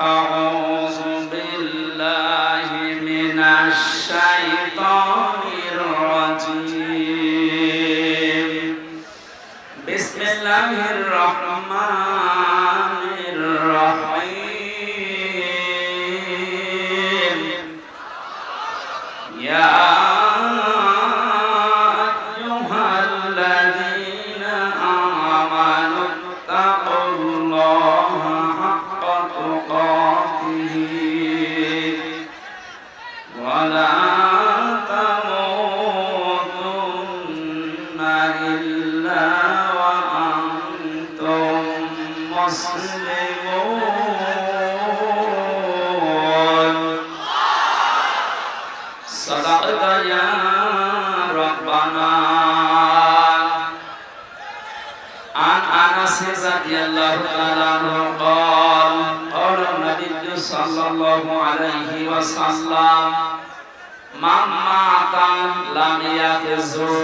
أعوذ بالله من الشيطان الرجيم بسم الله الرحمن الرحيم يا أيها الذين آمنوا اتقوا الله حق تقاته ولا تموتن إلا وأنتم مسلمون صدقت يا ربنا عن أنس رضي الله تعالى عنه قال قال النبي صلى الله عليه وسلم من مات لم يغزو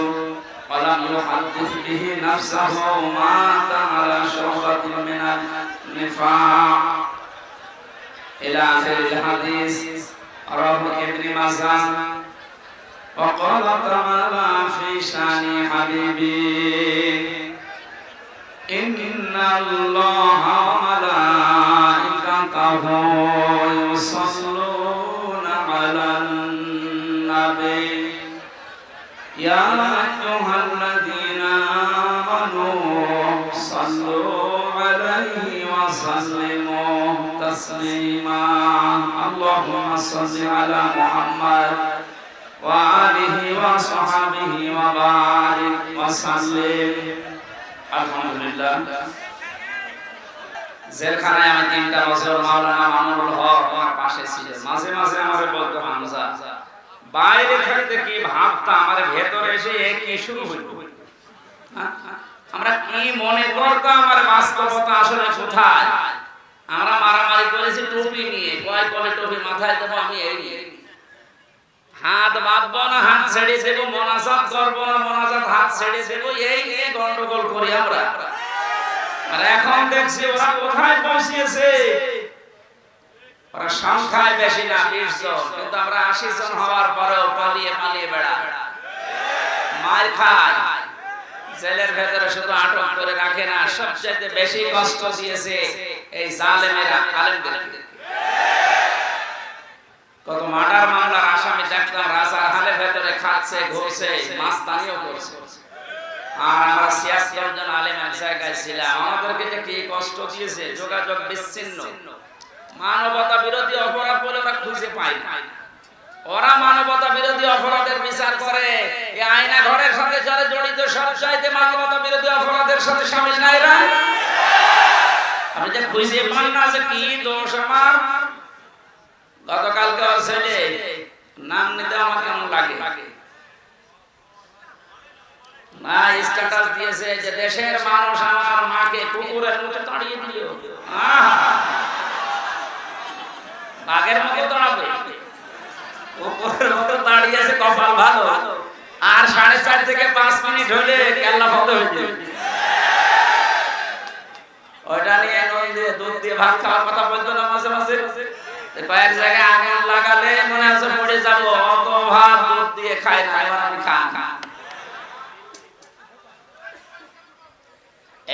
ولم يحدث به نفسه مات على شعبة من النفاق إلى آخر الحديث رواه ابن ماجه وقال تعالى في شان حبيبي إن الله وملائكته يصلون على النبي يا أيها الذين آمنوا صلوا عليه وسلموا تسليما اللهم صل على محمد وآله وصحبه وبارك وسلم আলহামদুলিল্লাহ জেলখানায় আমি 3টা বছর মাওলানা মামুনুল হক আমার পাশে ছিল মাঝে মাঝে আমারে বলতো হামজা বাইরে থাকতে কি ভাবতা আমার ভেতরে এসে কি শুরু হইল আমরা কি মনে করতাম আমার বাস্তবতা আসলে কোথায় আমরা মারামারি করেছি টুপি নিয়ে কয় কবে টুপি মাথায় দেব আমি এই হাত বাঁধবো না হাত ছেড়ে দেবো মোনাজাত করবো না মোনাজাত হাত ছেড়ে দেবো এই নিয়ে গন্ডগোল করি আমরা আর এখন দেখছি ওরা কোথায় পৌঁছেছে ওরা সংখ্যায় বেশি না 20 জন কিন্তু আমরা 80 জন হওয়ার পরেও পালিয়ে পালিয়ে বেড়াই মার খায় জেলের ভেতরে শুধু আটক করে রাখে না সবচেয়ে বেশি কষ্ট দিয়েছে এই জালেমেরা আলেমদেরকে কত মার্ডার মামলার আসামি দেখলাম রাজার হালে ভেতরে খাচ্ছে ঘুরছে মাস্তানিও করছে আর আমরা 76 জন আলেম এক জায়গায় ছিলাম আমাদেরকে যে কি কষ্ট দিয়েছে যোগাযোগ বিচ্ছিন্ন মানবতা বিরোধী অপরাধ বলে ওরা খুঁজে পায় না ওরা মানবতা বিরোধী অপরাধের বিচার করে এই আয়না ঘরের সাথে যারা জড়িত সব চাইতে মানবতা বিরোধী অপরাধের সাথে শামিল না এরা আপনি যে খুঁজে পান না যে কি দোষ আমার গতকালকে ওর ছেলে নাম নিতে আমার কেমন লাগে না স্ট্যাটাস দিয়েছে যে দেশের মানুষ আমার মাকে কুকুরের মতো তাড়িয়ে দিল বাঘের মতো তাড়াবে কুকুরের মতো তাড়িয়েছে কপাল ভালো আর 4:30 থেকে 5 মিনিট হলে কেল্লা বন্ধ হয়ে যাবে ওটা নিয়ে নন্দে দুধ দিয়ে ভাত খাওয়ার কথা বলতো না মাঝে মাঝে কয়েক জায়গায় আগুন লাগালে মনে হচ্ছে পড়ে যাব অত ভাত দুধ দিয়ে খাই না এবার আমি খা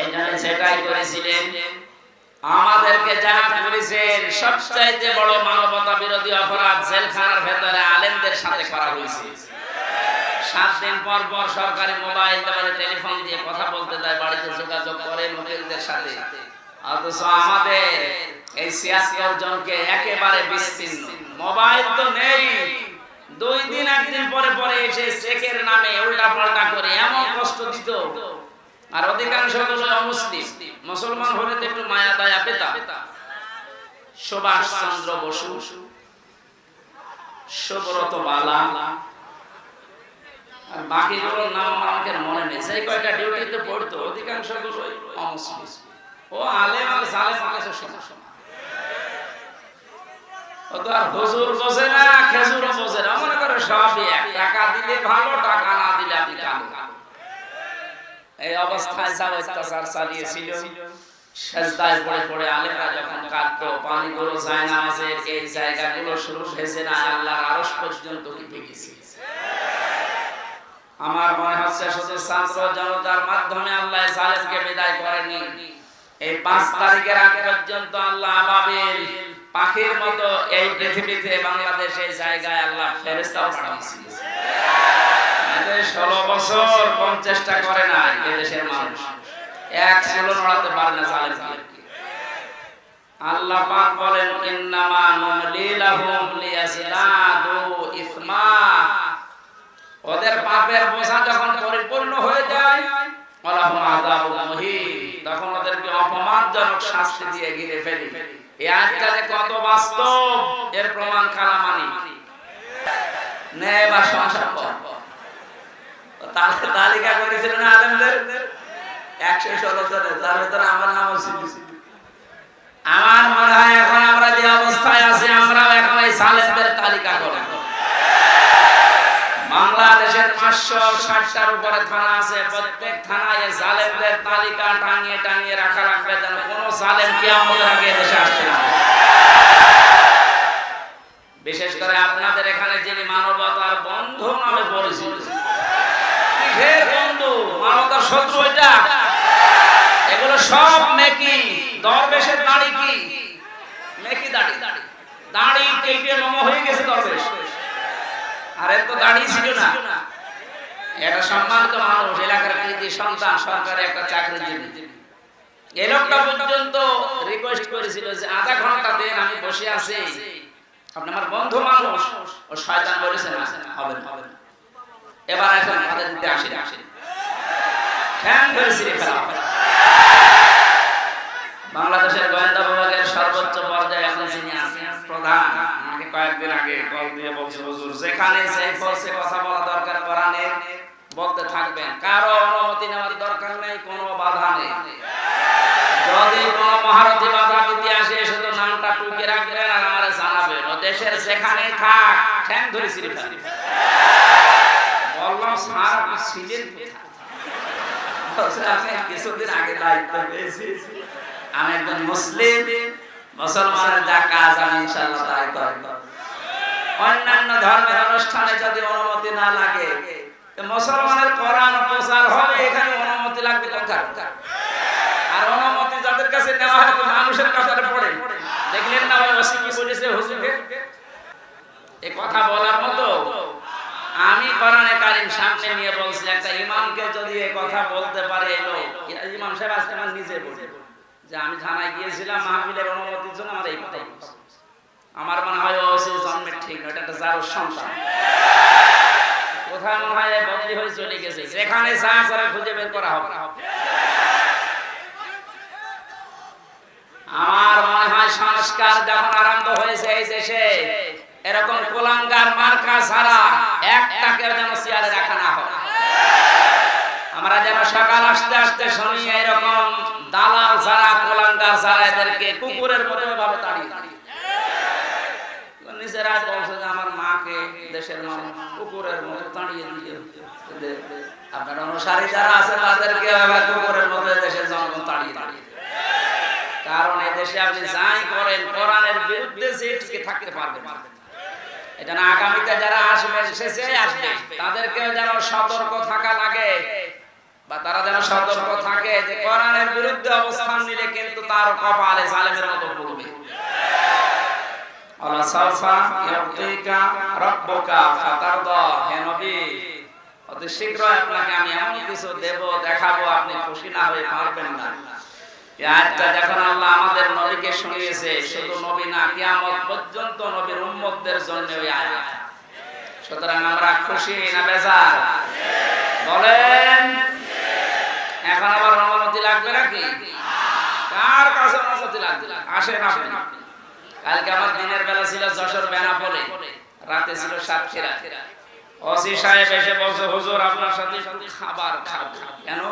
এই জন্য সেটাই করেছিলেন আমাদেরকে যা করেছেন সবচাইতে বড় মানবতা বিরোধী অপরাধ জেলখানার ভেতরে আলেমদের সাথে করা হয়েছে 7 দিন পর পর সরকারি মোবাইল দ্বারা টেলিফোন দিয়ে কথা বলতে দেয় বাড়িতে যোগাযোগ করে লোকদের সাথে অথচ আমাদের এই 76 জনকে একেবারে বিচ্ছিন্ন মোবাইল তো নেই 2 দিন 1 দিন পরে পরে এসে চেকের নামে উল্টা পাল্টা করে এমন কষ্ট দিত আর অধিকাংশ অমুসলিম মুসলমান হলে তো একটু মায়া দয়া পেতাম সুভাষ চন্দ্র বসু সুব্রত বালা আর বাকিগুলোর নাম আমাকে মনে নেই সেই কয়টা ডিউটিতে পড়তো অধিকাংশ অমুসলিম ও আলেম আর জালেম আলেমের সমস্যা ও তো আর হুজুর বোঝে না খেজুরও বোঝে না মনে করে সবই এক টাকা দিলে ভালো টাকা না দিলে আপনি কালো এই অবস্থায় যা অত্যাচার চালিয়েছিল সেজদায় পড়ে পড়ে আলেমরা যখন কাঁদতো, পানিগুলো জায়নামাজের এই জায়গাগুলো শুরু ভেসে না আল্লাহর আরশ পর্যন্ত কেঁপে গেছে। আমার মনে হচ্ছে শুধু ছাত্র জনতার মাধ্যমে আল্লাহ জালেমকে বিদায় করেনি, এই 5 তারিখের আগ পর্যন্ত আল্লাহ আবাবিল পাখির মতো এই পৃথিবীতে বাংলাদেশে এই জায়গায় আল্লাহ ফেরেশতাও পাঠিয়েছেন। 16 বছর কোন চেষ্টা করে না এদেশের মানুষ, এক ছিল নড়াতে পারে না জালেমকে। আল্লাহ পাক বলেন ইন্নামা নুমলি লাহুম লিয়াসদাদু ইসমা, ওদের পাপের বোঝা যখন পরিপূর্ণ হয়ে যায় ওয়ালাহুম আযাবুন মুহিন, তখন ওদেরকে অপমানজনক শাস্তি দিয়ে ঘিরে ফেলি। এই আয়াতটা যে কত বাস্তব এর প্রমাণ কালামানি নেয় বা সংসার তালিকা করেছিলেন আলেমদের 116 জনের, তার ভিতরে আমার নামও ছিল। আমার মনে হয় এখন আমরা যে অবস্থায় আছি আমরাও এখন এই সালেমদের তালিকা করব। বাংলাদেশের 560টার উপরে থানা আছে, প্রত্যেক থানায় জালেমদের তালিকা টাঙিয়ে টাঙিয়ে রাখা রাখবে, যেন কোনো জালেম কিয়ামতের আগে দেশে আসছে না। বিশেষ করে আপনাদের এখানে যিনি মানবতার বন্ধু নামে পরিচিত, কিসের বন্ধু? মানবতার শত্রু এটা। এগুলো সব মেকি। দরবেশের দাড়ি কি? মেকি দাড়ি। দাড়ি কেটে নম হয়ে গেছে দরবেশ। আর এত দাড়ি ছিল না। এটা সম্মানিত মানুষ, এলাকার কৃতি সন্তান, সরকারে একটা চাকরিজীবী। এই লোকটা পর্যন্ত রিকোয়েস্ট করেছিল যে আধা ঘন্টা দেন, আমি বসে আছি, আপনি আমার বন্ধু মানুষ। ও শয়তান বলেছে না, হবে না। এবার এখন আমাদের দিতে আসেন ঠ্যাং ধরেছি ফেলা। বাংলাদেশের গোয়েন্দা বিভাগের সর্বোচ্চ পর্যায়ে এখন যিনি আছেন প্রধান, আমাকে কয়েকদিন আগে কল দিয়ে বলছে হুজুর যেখানে সেই ফোর্সে কথা বলা দরকার কোরআনে বলতে থাকবেন, কারো অনুমতি নেওয়ার দরকার নেই, কোনো বাধা নেই। যদি কোনো মহারথী বাধা দিতে আসে শুধু নামটা টুকে রাখবেন আর আমারে জানাবেন, ও দেশের যেখানে থাক ঠ্যাং ধরেছি ফেলা। বললাম স্যার আপনি ছিলেন কোথায়? কিছুদিন আগে দায়িত্ব পেয়েছি, আমি একজন মুসলিম, মুসলমানের যা কাজ আমি ইনশাআল্লাহ তাই করব। অন্যান্য ধর্মের অনুষ্ঠানে যদি অনুমতি না লাগে, মুসলমানের কোরআন প্রচার হবে, এখানে অনুমতি লাগবে কোথায়? আর অনুমতি যাদের কাছে নেওয়া হয় মানুষের কাছে পড়ে। দেখলেন না ওই ওসি কি বলেছে হুজুরকে? এই কথা বলার মতো আমি কোরআনে কারীম সামনে নিয়ে বলছি, একটা ইমামকে যদি এই কথা বলতে পারে এলো, ইমাম সাহেব আজকে আমার নিজে বলে যে আমি থানায় গিয়েছিলাম মাহফিলের অনুমতির জন্য, আমার এই কথা আমার মনে হয় ও সে জন্মের ঠিক না, এটা একটা জারুর সন্তান। কোথায় মনে হয় বদলি হয়ে চলে গেছে, যেখানে যা করে খুঁজে বের করা হবে। আমার মনে হয় সংস্কার যখন আরম্ভ হয়েছে এই দেশে, এরকম কোলাঙ্গার মার্কা ছাড়া একটাকে যেন চেয়ারে রাখা না হয়। আমরা যেন সকাল আসতে আসতে শুনি এরকম দালাল যারা কোলাঙ্গার যারা এদেরকে কুকুরের মতো ভাবে তাড়িয়ে নিজেরা বলছে যে আমার মাকে দেশের মানুষ কুকুরের মতো তাড়িয়ে দিয়ে, আপনার অনুসারী যারা আছে তাদেরকে কুকুরের মতো দেশের জনগণ তাড়িয়ে তাড়িয়ে। কারণ এদেশে আপনি যাই করেন কোরআনের বিরুদ্ধে যে থাকতে পারবেন না। এটা না আগামীতে যারা আসবে শেষে আসবে তাদেরকেও যেন সতর্ক থাকা লাগে, বা তারা যেন সতর্ক থাকে যে কোরআনের বিরুদ্ধে অবস্থান নিলে কিন্তু তার কপালে জালেমের মতো পড়বে। আল্লাহ সাফা ইয়াতিকা রাব্বুকা ফাতারদা, হে নবী অতি শীঘ্রই আপনাকে আমি এমন কিছু দেব দেখাবো আপনি খুশি না হয়ে পারবেন না। এই আয়াতটা যখন আল্লাহ আমাদের নবীকে শুনিয়েছে, শুধু নবী না কিয়ামত পর্যন্ত নবীর উম্মতদের জন্য ওই আয়াত। সুতরাং আমরা খুশি না বেজার বলেন? এখন আবার অনুমতি লাগবে নাকি? কার কাছে অনুমতি লাগবে? আসেন আপনি। কালকে আমার দিনের বেলা ছিল যশোর বেনাপোলে, রাতে ছিল সাতক্ষীরা। ওসি সাহেব এসে বলছে হুজুর আপনার সাথে শুধু খাবার খাবো। কেন?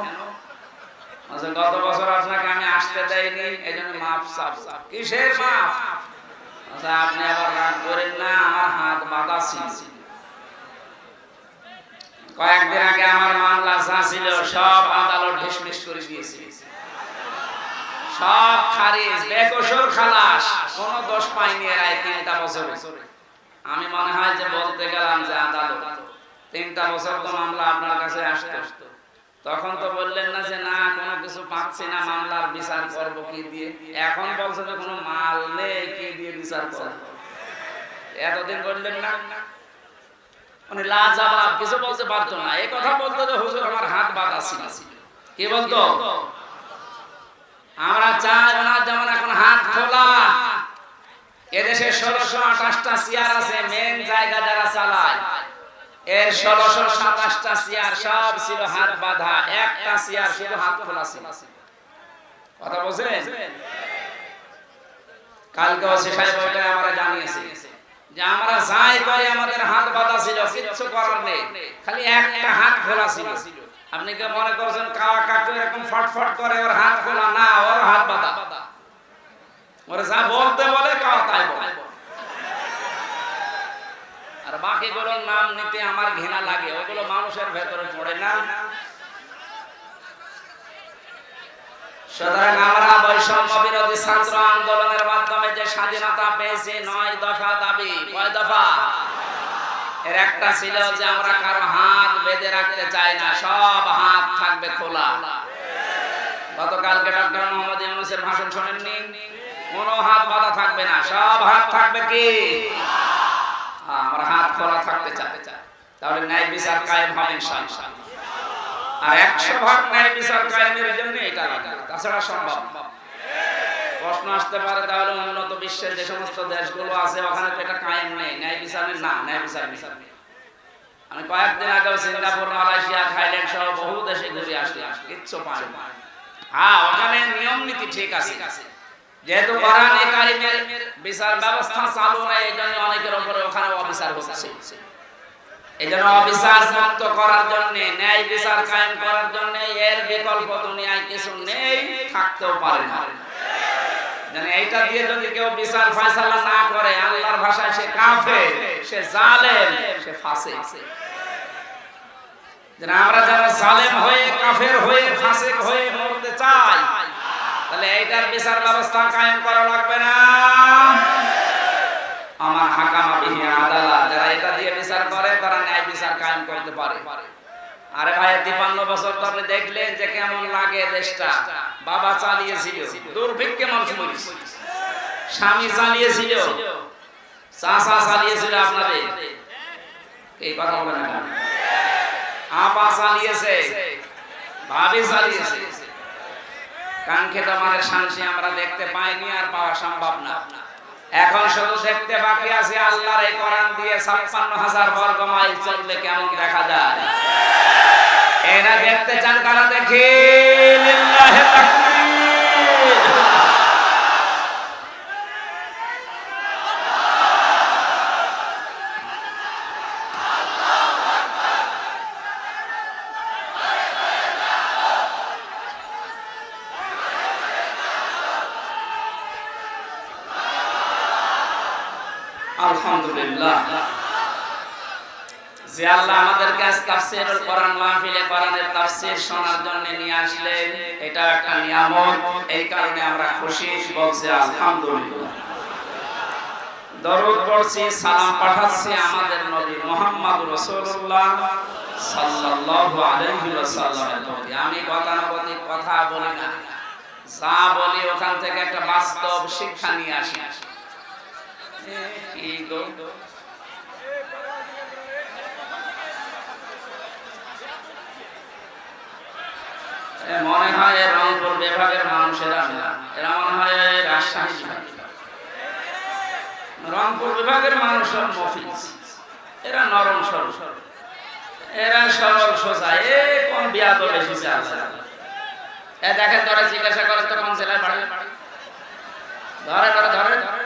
গত বছর আপনাকে আমি আসতে দেইনি, এজন্য মাফ চাপ। কিসের মাফ? আপনি আবার রাগ করেন না, আমার হাত বাঁধা ছিল। কয়েকদিন আগে আমার মামলা যা ছিল সব আদালত ঢিসমিস করে দিয়েছে। সব খারিজ, বেকসুর খালাস, কোনো দোষ পাইনি এরা এই 3টা বছরে। আমি মনে হয় যে বলতে গেলাম যে আদালত 3টা বছর তো মামলা আপনার কাছে আসতো, তখন তো বললেন না যে না কোনো কিছু পাচ্ছি না, মামলার বিচার করব কি দিয়ে। এখন বলছে যে কোনো মাল নেই, কি দিয়ে বিচার করব। এতদিন বললেন না, মানে লাজবাব, কিছু বলতে পারতো না। এই কথা বলতো যে হুজুর আমার হাত বাঁধা ছিল। কি বলতো? আমরা চাই না যেমন এখন হাত খোলা। এদেশে 1628টা চেয়ার আছে, মেন জায়গা যারা চালায় এর 1627টা চেয়ার সব ছিল হাত বাঁধা, একটা চেয়ার শুধু হাত খোলা ছিল। কথা বুঝলেন? কালকে ওসি সাহেব ওইটা আমরা জানিয়েছি যে আমরা যাই করি আমাদের হাত বাঁধা ছিল, কিচ্ছু করার নেই, খালি একটা হাত খোলা ছিল। আপনি কি মনে করছেন কাওয়া কাকু এরকম ফটফট করে ওর হাত খোলা? না, ওর হাত বাঁধা। ওরা যা বলতে বলে কাওয়া তাই বলে। আর বাকিগুলোর নাম নিতে আমার ঘৃণা লাগে, ওগুলো মানুষের ভেতরে পড়ে না। সুতরাং আমরা বৈষম্য বিরোধী ছাত্র আন্দোলনের মাধ্যমে যে স্বাধীনতা পেয়েছি, 9 দফা দাবি। কয় দফা? এর একটা ছিল যে আমরা কারো হাত বেঁধে রাখতে চাই না, সব হাত থাকবে খোলা। গতকালকে ডক্টর মোহাম্মদ ইউনূসের ভাষণ শুনেননি? কোনো হাত বাঁধা থাকবে না, সব হাত থাকবে কি? আমরা হাত খোলা থাকতে চাই। তাহলে ন্যায় বিচার কায়েম হবে ইনশাআল্লাহ। আর 100% ন্যায় বিচার কায়েমের জন্য এটা লাগবে, তাছাড়া সম্ভব না। প্রশ্ন আসতে পারে তাহলে উন্নত বিশ্বের যে সমস্ত দেশগুলো আছে ওখানে তো এটা কায়েম নেই, ন্যায় বিচারের না, ন্যায় বিচার নেই। আমি কয়েকদিন আগে সিঙ্গাপুর, মালয়েশিয়া, থাইল্যান্ড সহ বহু দেশে ঘুরে আসলাম, কিচ্ছু পাই না। হ্যাঁ, ওখানে নিয়ম নীতি ঠিক আছে, যেহেতু কোরআনে কারিমের বিচার ব্যবস্থা চালু নাই, এই জন্য অনেকের উপরে ওখানে অবিচার হচ্ছে। এই জন্য অবিচার মুক্ত করার জন্য, ন্যায় বিচার কায়েম করার জন্য এর বিকল্প দুনিয়ায় কিছু নেই, থাকতেও পারে না। মানে এইটা দিয়ে যদি কেউ বিচার ফয়সালা না করে, আল্লাহর ভাষায় সে কাফের, সে জালেম, সে ফাসিক। যেন আমরা যারা জালেম হয়ে, কাফের হয়ে, ফাসিক হয়ে মরতে চাই, তাহলে এইটার বিচার ব্যবস্থা কায়েম করা লাগবে না। আমার হাকামা বিহি আদালত, যারা এটা দিয়ে বিচার করে তারা ন্যায় বিচার কায়েম করতে পারে। আরে ভাই, 53 বছর তো আপনি দেখলেন যে কেমন লাগে দেশটা। বাবা চালিয়েছিল, দুর্ভিক্ষে মানুষ মরেছে, স্বামী চালিয়েছিল, চাচা চালিয়েছিল, আপনাদের এই কথা বলে না, আপা চালিয়েছে, ভাবি চালিয়েছে। কাঙ্ক্ষিত মানের শান্তি আমরা দেখতে পাইনি, আর পাওয়া সম্ভব না। এখন শুধু দেখতে বাকি আছে আল্লাহর এই কোরআন দিয়ে 56,000 বর্গ মাইল চললে কেমন দেখা যায়। এরা দেখতে চান কারা? দেখি লিল্লাহি তাকবীর। আলহামদুলিল্লাহ, যে আল্লাহ আমাদেরকে আজ তাফসীরুল কোরআন মাহফিলে কোরআনের তাফসীর শোনার জন্য নিয়ে আসলেন, এটা একটা নিয়ামত। এই কারণে আমরা খুশি, বলছি আলহামদুলিল্লাহ। দরুদ পড়ছি, সালাম পাঠাচ্ছি আমাদের নবী মুহাম্মদ রাসূলুল্লাহ সাল্লাল্লাহু আলাইহি ওয়াসাল্লামের প্রতি। আমি গতানুগতিক কথা বলি না, যা বলি ওখান থেকে একটা বাস্তব শিক্ষা নিয়ে আসি। মনে হয় রংপুর বিভাগের মানুষেরা না, এরা মনে হয় রাজশাহী বিভাগ। রংপুর বিভাগের মানুষ মফিজ, এরা নরম সরল, এরা সরল সোজা। এ কোন বিয়াদব এসেছে আছে, এ দেখেন ধরে জিজ্ঞাসা করে তো কোন জেলায় বাড়ি, ধরে ধরে ধরে ধরে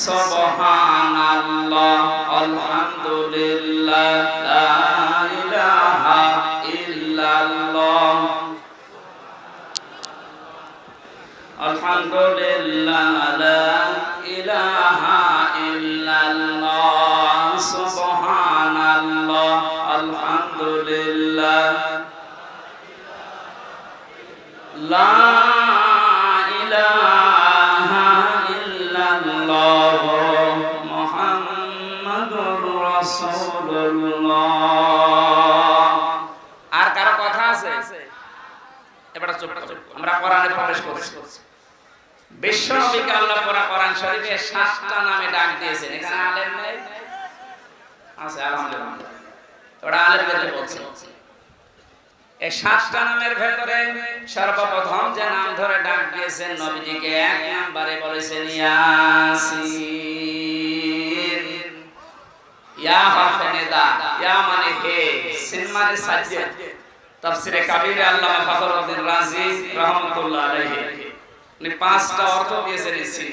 সুবহানাল্লাহ আলহামদুলিল্লাহ লা ইলাহা ইল্লাল্লাহ আলহামদুলিল্লাহ লা ইলাহা ইল্লাল্লাহ সুবহানাল্লাহ আলহামদুলিল্লাহ লা ইলাহা ইল্লাল্লাহ মুহাম্মাদুর রাসূলুল্লাহ। আর কারো কথা আছে? এবার চুপ করো, আমরা কোরআনে প্রবেশ করছি। বিশ্ব নবীকে আল্লাহ পুরা কোরআন শরীফে 7টা নামে ডাক দিয়েছেন। এখানে আলেম নেই আছে? আলহামদুলিল্লাহ, ওরা আলেমদেরকে বলছে। এই 7টা নামের ভেতরে সর্বপ্রথম যে নাম ধরে ডাক দিয়েছেন নবীজিকে, এক নম্বরে বলেছেন ইয়াসিন। ইয়া হরফে নিদা, ইয়া মানে হে, সিন মানে সাজ্জাদ। তাফসীরে কাবীরে আল্লামা ফখরুদ্দীন রাজি রাহমাতুল্লাহ আলাইহি উনি 5টা অর্থ দিয়েছেন সিন।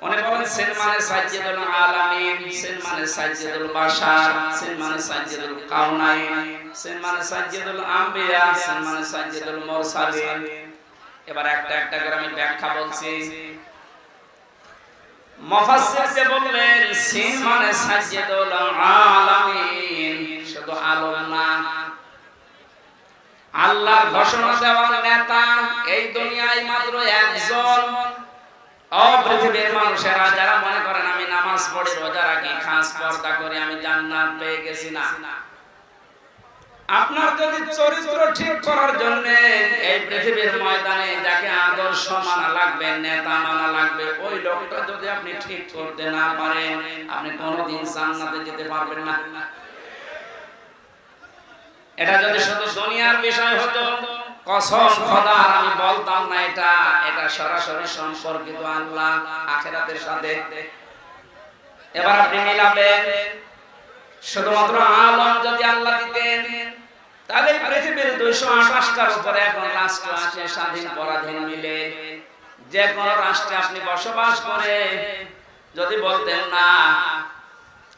উনি বলেন সিন মানে সাজ্জাদুল আলামিন, সিন মানে সাজ্জাদুল বাশার, সিন মানে সাজ্জাদুল কাউনাইন, সিন মানে সাজ্জাদুল আম্বিয়া, সিন মানে সাজ্জাদুল মুরসালিন। এবার একটা একটা করে আমি ব্যাখ্যা বলছি। মুফাসসির বললেন সিন মানে সাজ্জাদুল আলামিন, শুধু আলম না, আল্লাহর ঘোষণা দেওয়ার নেতা এই দুনিয়ায় মাত্র একজন। পৃথিবীর মানুষেরা যারা মনে করেন আমি নামাজ পড়ি, রোজা রাখি, খাস পর্দা করি, আমি জান্নাত পেয়ে গেছি, না। আপনার যদি চরিত্র ঠিক করার জন্য এই পৃথিবীর ময়দানে যাকে আদর্শ মানা লাগবে, নেতা মানা লাগবে, ওই লোকটা যদি আপনি ঠিক করতে না পারেন, আপনি কোনোদিন জান্নাতে যেতে পারবেন না। এটা যদি শুধু দুনিয়ার বিষয় হতো, কসম খোদার আমি বলতাম না এটা সরাসরি সম্পর্কিত আল্লাহ আখিরাতের সাথে। এবার আপনি মিলাবেন, শুধুমাত্র আলম যদি আল্লাহ দিতেন, তাহলে পৃথিবীর 228টার উপরে এখন রাষ্ট্র আছে স্বাধীন পরাধীন মিলে। যে কোন রাষ্ট্রে আপনি বসবাস করে যদি বলতেন না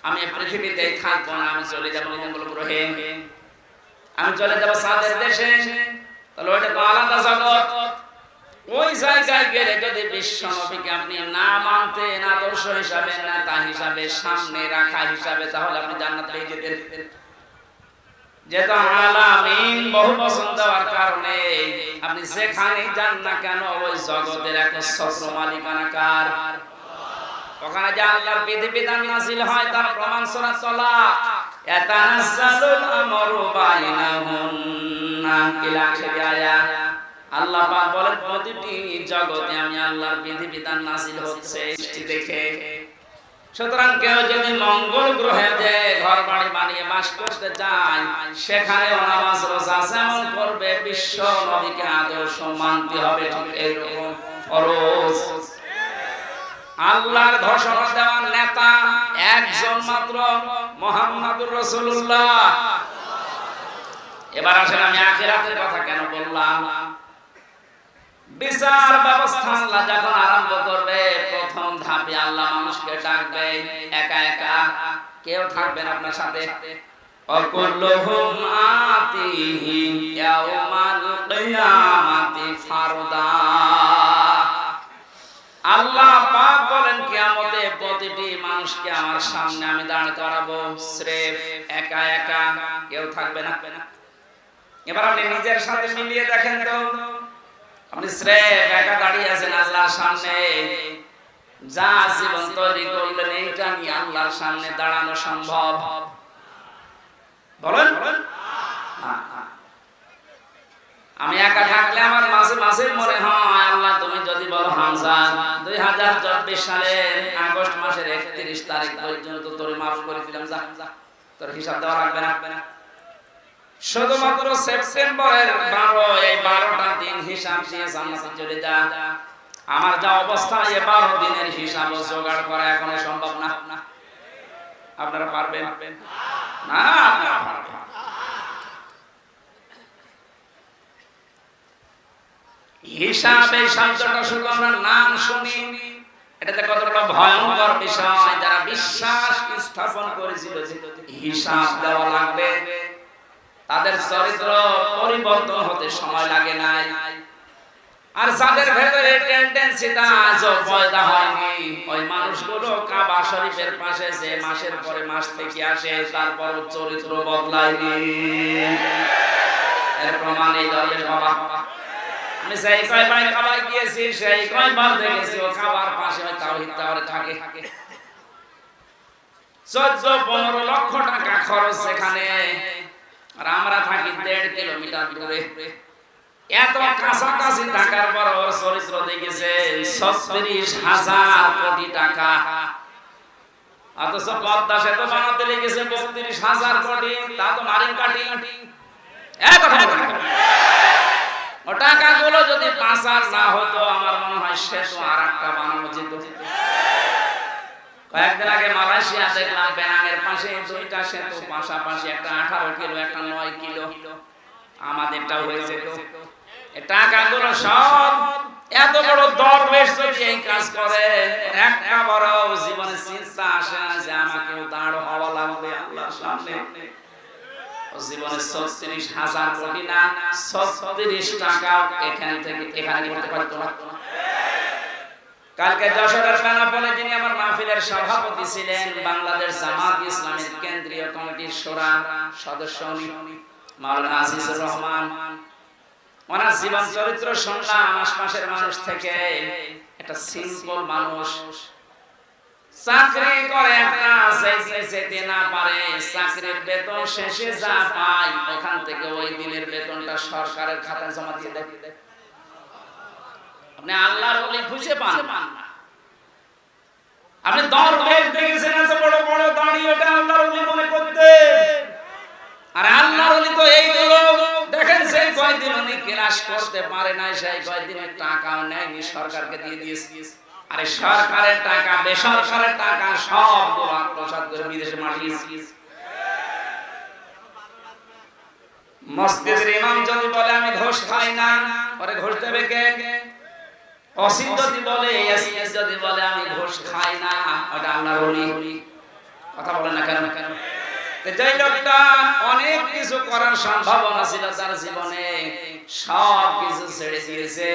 আমি পৃথিবীতে থাকবো না, আমি চলে যাবো মঙ্গল গ্রহে, আমি চলে যাবো চাঁদের দেশে, তাহলে ওইটা তো আলাদা জগৎ। ওই জায়গায় গেলে যদি বিশ্ব নবীকে আপনি না মানতেন, আদর্শ হিসাবে, নেতা হিসাবে, সামনে রাখা হিসাবে, তাহলে আপনি জান্নাত পেয়ে যেতেন। যেহেতু আলামিন বহু পছন্দ হওয়ার কারণে আপনি যেখানে যান না কেন ওই জগতের একটা ছত্র মালিকানা কার? ওখানে যে আল্লাহর বিধিবিধান নাযিল হয় তার প্রমাণ সূরা তালাক, ইয়াতানাজ্জালুল আমরু বাইনাহুন্না ইলা আখির আয়াত। আল্লাহ পাক বলেন প্রতিটি জগতে আমি আল্লাহর বিধিবিধান নাযিল হচ্ছে সৃষ্টি দেখে। সুতরাং কেউ যদি মঙ্গল গ্রহে যে ঘর বাড়ি বানিয়ে বাস করতে চায়, সেখানে নামাজ রোজা যেমন করবে, বিশ্ব নবীকে আদর্শ মানতে হবে ঠিক এইরকম ফরজ। আল্লাহর ঘোষণা দেওয়ার নেতা একজন মাত্র, মুহাম্মাদুর রাসূলুল্লাহ। এবার আসেন আমি আখিরাতের কথা কেন বললাম। বিচার ব্যবস্থা আল্লাহ যখন আরম্ভ করবে, প্রথম ধাপে আল্লাহ মানুষকে ডাকবে একা একা, কেউ থাকবেন আপনার সাথে। অকুল্লুহুম আতিহি ইয়াউমাল কিয়ামাতি ফারদা। আল্লাহ পাক বলেন কিয়ামতে প্রতিটি মানুষকে আমার সামনে আমি দাঁড় করাবো, স্রেফ একা একা, কেউ থাকবে না। এবার আপনি নিজের সাথে মিলিয়ে দেখেন তো, আপনি স্রেফ একা দাঁড়িয়ে আছেন আল্লাহর সামনে, যা জীবন তৈরি করলেন এইটা নিয়ে আল্লাহর সামনে দাঁড়ানো সম্ভব? বলেন। আমি একা থাকলে আমার মাঝে মাঝে মনে হয় আল্লাহ তুমি যদি বলো হামজা 2024 সালের আগস্ট মাসের 31 তারিখ পর্যন্ত তোর মাফ করে দিলাম, যা তোর হিসাব দেওয়া লাগবে না। শুধুমাত্র সেপ্টেম্বরের 12 এই 12টা দিন হিসাব দিয়ে জান্নাতে চলে যা। আমার যা অবস্থা, এই 12 দিনের হিসাব জোগাড় করা এখন সম্ভব না। আপনারা পারবেন না? আপনারা পারবেন। হিসাব এই শব্দটা শুধু আমরা নাম শুনি, এটাতে কতটা ভয়ঙ্কর বিষয়। যারা বিশ্বাস স্থাপন করেছিল যে হিসাব দেওয়া লাগবে, তাদের চরিত্র পরিবর্তন হতে সময় লাগে নাই। আর যাদের ভেতরে টেন্ডেন্সিটা আজও পয়দা হয়নি, ওই মানুষগুলো কাবা শরীফের পাশে যে মাসের পরে মাস থেকে আসে, তারপর চরিত্র বদলায়নি। এর প্রমাণ এই দলের বাবা। আমি সেই কয়বার খাবার গিয়েছি, সেই কয়বার দেখেছি ও খাবার পাশে ওই তাওহীদ টাওয়ারে থাকে। 14-15 লক্ষ টাকা খরচ সেখানে, আর আমরা থাকি 1.5 কিলোমিটার দূরে। এত কাছাকাছি থাকার পর ওর চরিত্র দেখেছে 36,000 কোটি টাকা, অথচ পদ্মা সেতু বানাতে লেগেছে 32,000 কোটি, তা তো মারিন কাটি। ও টাকাগুলো যদি পাচার না হতো আমার মনে হয় সেতু আর একটা বানানো যেত। কয়েকদিন আগে মালয়েশিয়া দেখলাম পেনাংয়ের পাশে 2টা সেতু পাশাপাশি, একটা 18 কিলো, একটা 9 কিলো। আমাদেরটাও হয়ে যেত। এই টাকাগুলো সব এত বড় দরবেশ যদি এই কাজ করে, একটা বড় জীবনে চিন্তা আসে না যে আমাকেও দাঁড় হওয়া লাগবে আল্লাহর সামনে। জীবনে 36,000 কোটি না, 36 টাকা এখান থেকে এখানে করতে পারতো না। কালকে যশোরের বেনাপোলে যিনি আমার মাহফিলের সভাপতি ছিলেন, বাংলাদেশ জামাত ইসলামের কেন্দ্রীয় কমিটির শোরা সদস্য মাওলানা আজিজুর রহমান, ওনার জীবন চরিত্র শুনলাম আশপাশের মানুষ থেকে। একটা সিম্পল মানুষ, চাকরি করে একটা, যেতে না পারে, চাকরির বেতন শেষে যা পায় ওখান থেকে ওই দিনের বেতনটা সরকারের খাতায় জমা দিয়ে দেয়। আপনি আল্লাহর ওলি খুঁজে পান না। আপনি দরবেশ দেখেছেন এত বড় বড় দাড়ি, ওটা আল্লাহর ওলি মনে করতেন। আর আল্লাহর ওলি তো এইগুলো দেখেন, সেই কয়দিন উনি ক্লাস করতে পারে নাই, সেই কয়দিনের টাকাও নেয়নি, সরকারকে দিয়ে দিয়েছে। আরে সরকারের টাকা, বেসরকারের টাকা সব আত্মসাৎ করে বিদেশে মাটিয়েছে। মসজিদের ইমাম যদি বলে আমি ঘুষ খাই না, পরে ঘুষ দেবে কে? অসিত যদি বলে, এসএস যদি বলে আমি ঘুষ খাই না, ওটা আল্লাহর ওলি। কথা বলে না কেন? যেই লোকটা অনেক কিছু করার সম্ভাবনা ছিল তার জীবনে, সব কিছু ছেড়ে দিয়েছে,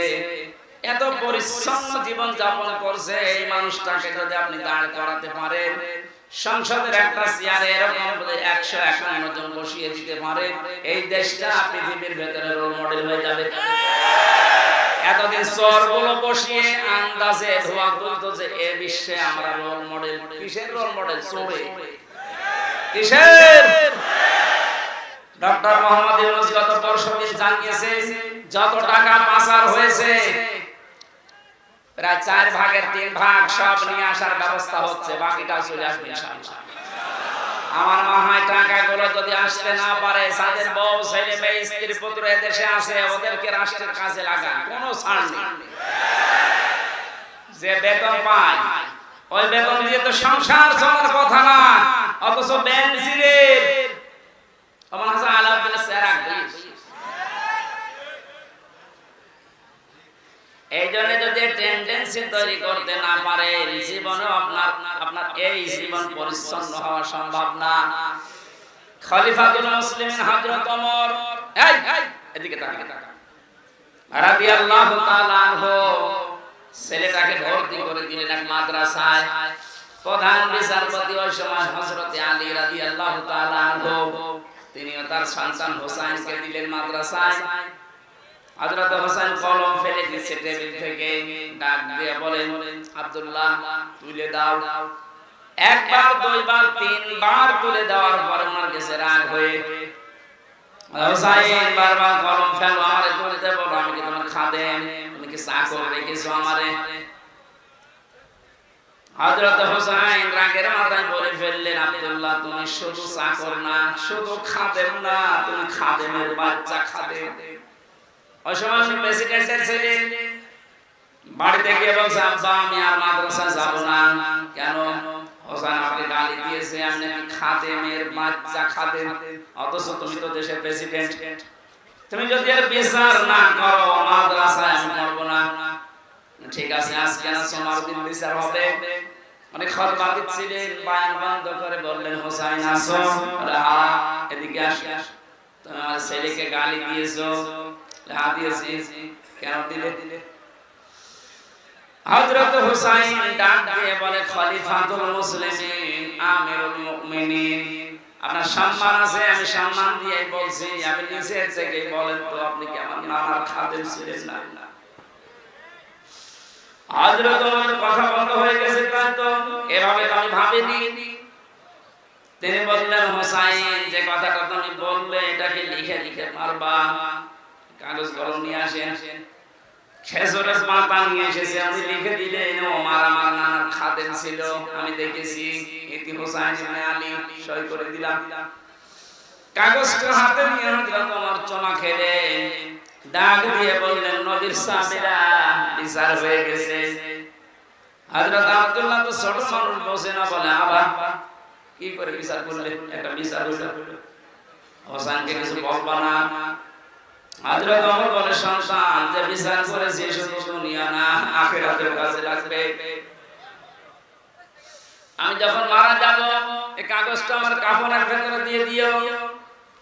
এত পরিচ্ছন্ন জীবন যাপন করছে, এই মানুষটাকে যদি আপনি দাঁড় করাতে পারেন, সংসদের একটা চেয়ারে এরকম 151 জন বসিয়ে দিতে পারেন, এই দেশটা পৃথিবীর ভেতরে রোল মডেল হয়ে যাবে। এতদিন চোরগুলো বসিয়ে আন্দাজে ধোয়া তুলতো যে এ বিশ্বে আমরা রোল মডেল। কিসের রোল মডেল? চোরে। কিসের? ডক্টর মোহাম্মদ ইউনূস গত পরশুদিন জানিয়েছে যত টাকা পাচার হয়েছে প্রায় 4 ভাগের 3 ভাগ সব নিয়ে আসার ব্যবস্থা হচ্ছে, বাকিটা চলে আসবে ইনশাআল্লাহ। আমার মনে হয় টাকাগুলো যদি আসতে না পারে, যাদের বউ ছেলে মেয়ে স্ত্রী পুত্র এদেশে আছে ওদেরকে রাষ্ট্রের কাজে লাগান, কোনো ছাড় নেই। যে বেতন পায় ওই বেতন দিয়ে তো সংসার চলার কথা না, অথচ বেনজিরের আমার হাসান আলাউদ্দিন সেরাক। এই জন্য যদি টেন্ডেন্সি তৈরি করতে না পারে, জীবনে আপনার এই জীবন পরিচ্ছন্ন হওয়া সম্ভব না। খলিফাতুল মুসলিমিন হযরত ওমর এদিকে তাকান রাদিয়াল্লাহু তাআলা আনহু ছেলেটাকে ভর্তি করে দিলেন এক মাদ্রাসায়। প্রধান বিচারপতি ওই সময় হযরত আলী রাদিয়াল্লাহু তাআলা আনহু, তিনিও তার সন্তান হোসেনকে দিলেন মাদ্রাসায়। হযরত হোসেন কলম ফেলে দিয়েছে টেবিল থেকে, ডাক দিয়ে বলেন আব্দুল্লাহ তুলে দাও। একবার, দুইবার, 3 বার তুলে দেওয়ার পর ওনার কাছে রাগ হয়ে হোসেন বারবার কলম ফেলো, আমারে তুলে দেব, আমি কি তোমার খাদেম? তুমি কি চাকর রেখেছো আমারে? হযরত হোসেন রাগের মাথায় বলে ফেললেন আব্দুল্লাহ তুমি শুধু চাকর না, শুধু খাদেম না, তুমি খাদেমের বাচ্চা খাদেম। ওই সময় প্রেসিডেন্টের ছেলে বাড়িতে গিয়ে বলছে আব্বা আমি আর মাদ্রাসা যাব না। কেন? হোসেন আমাকে গালি দিয়েছে আমি নাকি খাদেমের বাচ্চা খাদেম, অথচ তুমি তো দেশের প্রেসিডেন্ট। তুমি যদি এর বিচার না করো মাদ্রাসায় আমি করব না। ঠিক আছে আজকে না সোমবার দিন বিচার হবে। অনেক খতবা দিচ্ছিলেন, বায়ান বন্ধ করে বললেন হোসেন আসো, এদিকে আসো, তুমি আমার ছেলেকে গালি দিয়েছো। কেন দিলে? হযরত হোসেন ডাক দিয়ে বলে খলিফাতুল মুসলিমিন আমিরুল মুমিনিন, আপনার সম্মান আছে, আমি সম্মান দিয়ে বলছি, আমি নিচে থেকে বলেন তো আপনি কি আমার নানার খাদেম ছিলেন না? হযরত ওমর কথা বন্ধ হয়ে গেছে, তাই তো এভাবে আমি ভাবিনি। তিনি বললেন, হোসাইন যে কথাটা তুমি বললে এটাকে লিখে লিখে মারবা, কাগজ কলম নিয়ে আসেন। খেজুরের পাতা নিয়ে এসেছে, আমি লিখে দিলেন। ওমর আমার নানার খাদেম ছিল, আমি দেখেছি। ইতি হোসাইন ইবনে আলী, সই করে দিলাম। কাগজটা হাতে নিয়ে হযরত ওমর চমা খেলেন, ডাক দিয়ে বললেন, নবীর সাহাবীরা, বিচার হয়ে গেছে। হযরত আব্দুল্লাহ তো ছোট মানুষ, বসে না, বলে, আবা কি করে বিচার করলে? একটা বিচার হইল, হোসেনকে কিছু বলবা না? হযরত ওমর বলে, সন্তান, যে বিচার করেছি শুধু দুনিয়া না, আখিরাতেও কাজে লাগবে। আমি যখন মারা যাব, এই কাগজটা আমার কাফনের ভেতরে দিয়ে দিও।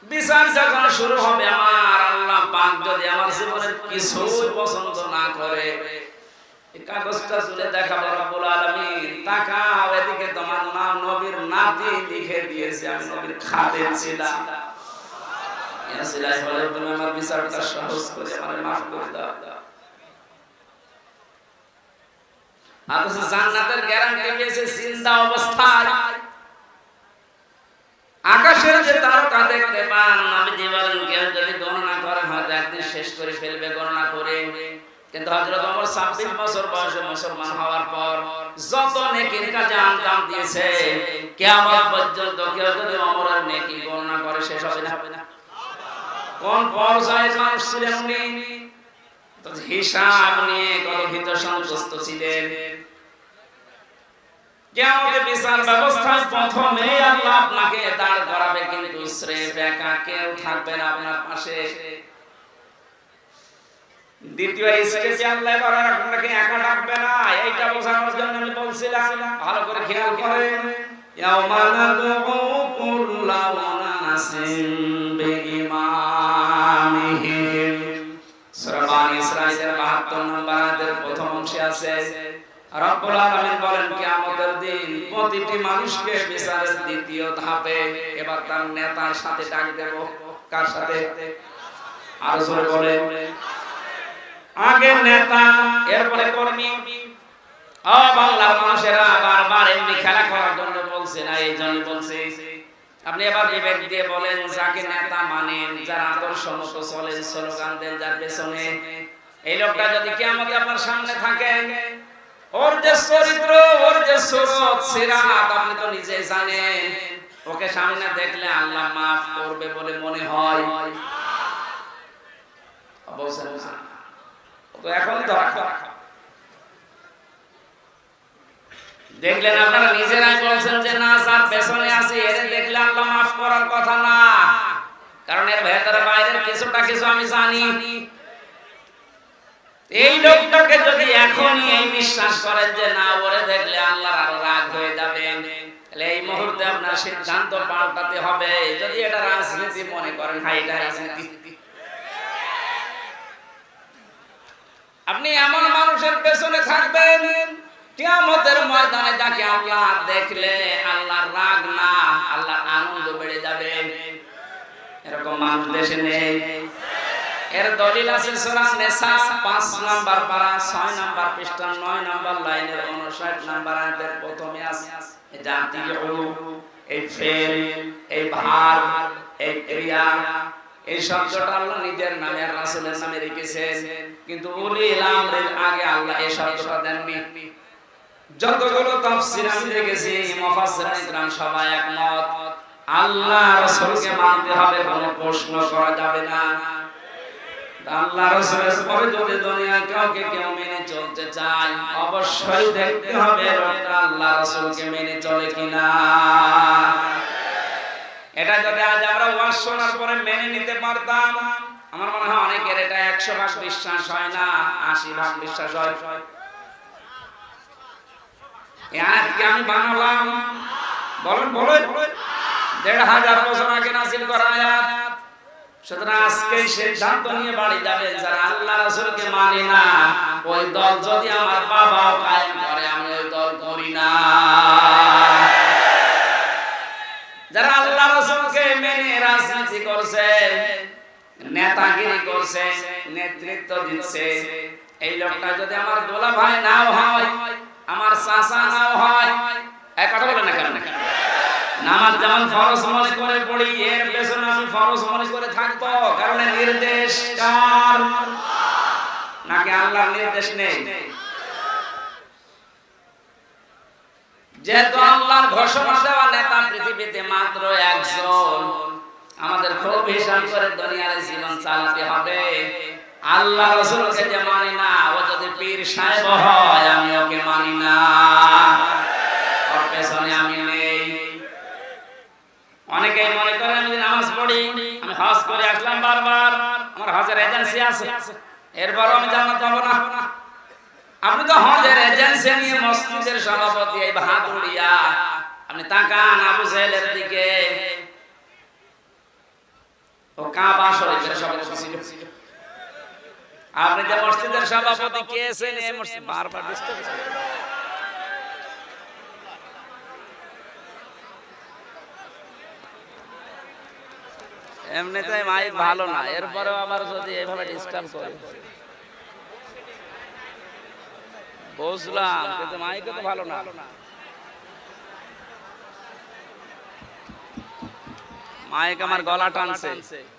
বিচার যখন শুরু হবে, আমার আল্লাহ পাক যদি আমার জীবনের কিছু পছন্দ না করে, এই কাগজটা তুলে দেখাবো রব্বুল আলামিন, তাকাও এদিকে, তোমার নাম নবীর নাতি লিখে দিয়েছে, আমি নবীর খাদেম ছিলাম। ইয়া সিলাই বলে, তুমি আমার বিচারটা সহজ করে আমারে maaf করে দাও। অথচ জান্নাতের গ্যারান্টি দিয়েছে জিন্দা অবস্থায়। আকাশের যে তারকা দেখতে পান, নবীজি বলেন, কেউ যদি গণনা করে হয়তো একদিন শেষ করে ফেলবে গণনা করে। কিন্তু হযরত ওমর 26 বছর বয়সে মুসলমান হওয়ার পর যত নেকির কাজে আঞ্জাম দিয়েছে, কিয়ামত পর্যন্ত কেউ যদি ওমরের নেকি গণনা করে শেষ হবে না। কোন পর্যায়ে মানুষ ছিলেন উনি? তো হিসাব নিয়ে কত ভীত সন্তুষ্ট ছিলেন। কিয়ামতের বিচার ব্যবস্থায় প্রথমে আল্লাহ আপনাকে দাঁড় করাবে, কিন্তু স্রেফ একা কেউ থাকবে না আপনার পাশে। দ্বিতীয় স্টেজে আল্লাহ এবার আপনাকে একা ডাকবে না। এইটা বোঝানোর জন্য আমি বলছিলাম, ভালো করে খেয়াল করেন। ইয়াউমা নাদউ কুল্লা উনাসিন বিইমামিহিম, সূরা বানী ইসরাঈলের 72 নম্বর আয়াতের প্রথম অংশে আছে। রব্বুল আলামিন বলেন, কিয়ামতের দিন প্রতিটি মানুষকে বিচারের দ্বিতীয় ধাপে এবার তার নেতার সাথে ডাক দেব। কার সাথে? আরো জোরে বলেন। আগে নেতা, এরপরে কর্মী। ও বাংলার মানুষেরা, বারবার এমনি খেলা করার জন্য বলছে না, এই জন্য বলছে। আপনি এবার বিবেক দিয়ে বলেন, যাকে নেতা মানেন, যার আদর্শ মতো চলেন, স্লোগান দেন যার পেছনে, এই লোকটা যদি কিয়ামতে আপনার সামনে থাকে, ওর যে চরিত্র, ওর যে সুরত সিরাত আপনি তো নিজে জানেন। ওকে সামনে দেখলে আল্লাহ মাফ করবে বলে মনে হয়? অবশ্যই তো এখন তো দেখলেন আপনারা নিজেরাই বলছেন যে না, স্যার পেছনে আছে, এর দেখলে আল্লাহ মাফ করার কথা না, কারণ এর ভেতরে বাইরের কিছুটা কিছু আমি জানি। এই লোকটাকে যদি এখনই এই বিশ্বাস করেন যে না, ওরে দেখলে আল্লাহর আরো রাগ হয়ে যাবে, তাহলে এই মুহূর্তে আপনার সিদ্ধান্ত পাল্টাতে হবে। যদি এটা রাজনীতি মনে করেন, হ্যাঁ এটা রাজনীতি, আপনি এমন মানুষের পেছনে থাকবেন কিয়ামতের ময়দানে যাকে আল্লাহ দেখলে আল্লাহর রাগ না, আল্লাহর আনন্দ বেড়ে যাবে। এরকম মানুষ দেশে নেই। এর দলিল আছে সূরা নিসা 5 নাম্বার পারা 6 নাম্বার পৃষ্ঠা 9 নাম্বার লাইনের 59 নাম্বার আয়াতের প্রথমে আছে, জাতি এই ফেল, এই ভার, এই ক্রিয়া, এই শব্দটা আল্লাহ নিজের নামে আর রাসূলের নামে রেখেছেন, কিন্তু উলিল আমরের আগে আল্লাহ এই শব্দটা দেননি। যতগুলো তাফসীর আমি দেখেছি, মুফাসসিরিন ইকরাম সবাই একমত, আল্লাহ রাসূলকে মানতে হবে, কোনো প্রশ্ন করা যাবে না। আল্লাহ রাসূলের পরে যদি দুনিয়ায় কাউকে কেউ মেনে চলতে চায়, অবশ্যই দেখতে হবে লোকটা আল্লাহ রাসূলকে মেনে চলে কিনা। এটা যদি আজ আমরা ওয়াজ শোনার পরে মেনে নিতে পারতাম, আমার মনে হয় অনেকের এটা 100% বিশ্বাস হয় না, 80% বিশ্বাস হয়। আজকে আমি বানালাম, বলেন 1500 বছর আগে নাযিল করা আয়াত। সুতরাং আজকে সিদ্ধান্ত নিয়ে বাড়ি যাবেন, যারা আল্লাহ রাসূলকে মানে না, ওই দল যদি আমার বাবাও কায়েম করে, আমি ওই দল করি না। যারা আল্লাহ রাসূলকে মেনে রাজনীতি করছে, নেতাগিরি করছে, নেতৃত্ব দিচ্ছে, এই লোকটা যদি আমার দোলা ভাই নাও হয়, আমার চাচা নাও হয়, এই কথা বলেন না কেন? নামাজ যেমন ফরজ মনে করে পড়ি, এর পেছনে আমি ফরজ মনে করে থাকবো, কারণ নির্দেশ কার? নাকি আল্লাহর নির্দেশ নেই? যেহেতু আল্লাহর ঘোষণা দেওয়া নেতা পৃথিবীতে মাত্র একজন, আমাদের খুব হিসাব করে দুনিয়ার জীবন চালাতে হবে। আল্লাহ রাসূলকে যে মানি না, ও যদি পীর সাহেব হয় আমি ওকে মানি না, ওর পেছনে আমি নেই। অনেকেই মনে করেন আমি নামাজ পড়ি, আমি হজ করে আসলাম বারবার, আমার হজের এজেন্সি আছে, এরপরও আমি জান্নাত পাবো না। আপনি তো হজের এজেন্সি নিয়ে মসজিদের সভাপতি, এই বাহাদুরিয়া। আপনি তাকান আবু জাহেলের দিকে, ও কাবা শরীফের সভাপতি ছিল। আপনি যে মসজিদের সভাপতি কে আছেন, এই মসজিদ বারবার ডিস্টার্ব করে। এমনিতে মাইক ভালো না, এরপরেও আবার যদি এইভাবে ডিস্টার্ব করে। বুঝলাম, কিন্তু মাইক তো ভালো না। মাইক আমার গলা টানছে,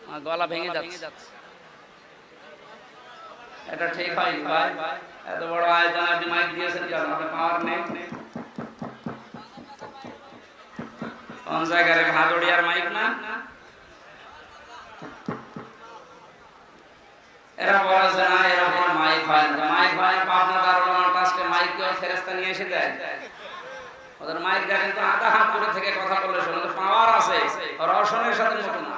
আমার গলা ভেঙে যাচ্ছে। এটা ঠিক হয়নি ভাই, এত বড় আয়োজন আপনি মাইক দিয়েছেন কেন? আপনার পাওয়ার নেই। কোন জায়গায় ভাদড়িয়ার মাইক না? এরা বলেছে না এরকম মাইক হয় না, মাইক হয় না। পাবনা দারুল ট্রাস্টে মাইক কেউ ফেরেশতা নিয়ে এসে দেয়? ওদের মাইক দেখেন তো আধা হাত দূরে থেকে কথা বললে শুনে, পাওয়ার আছে, রওশনের সাথে মতো না।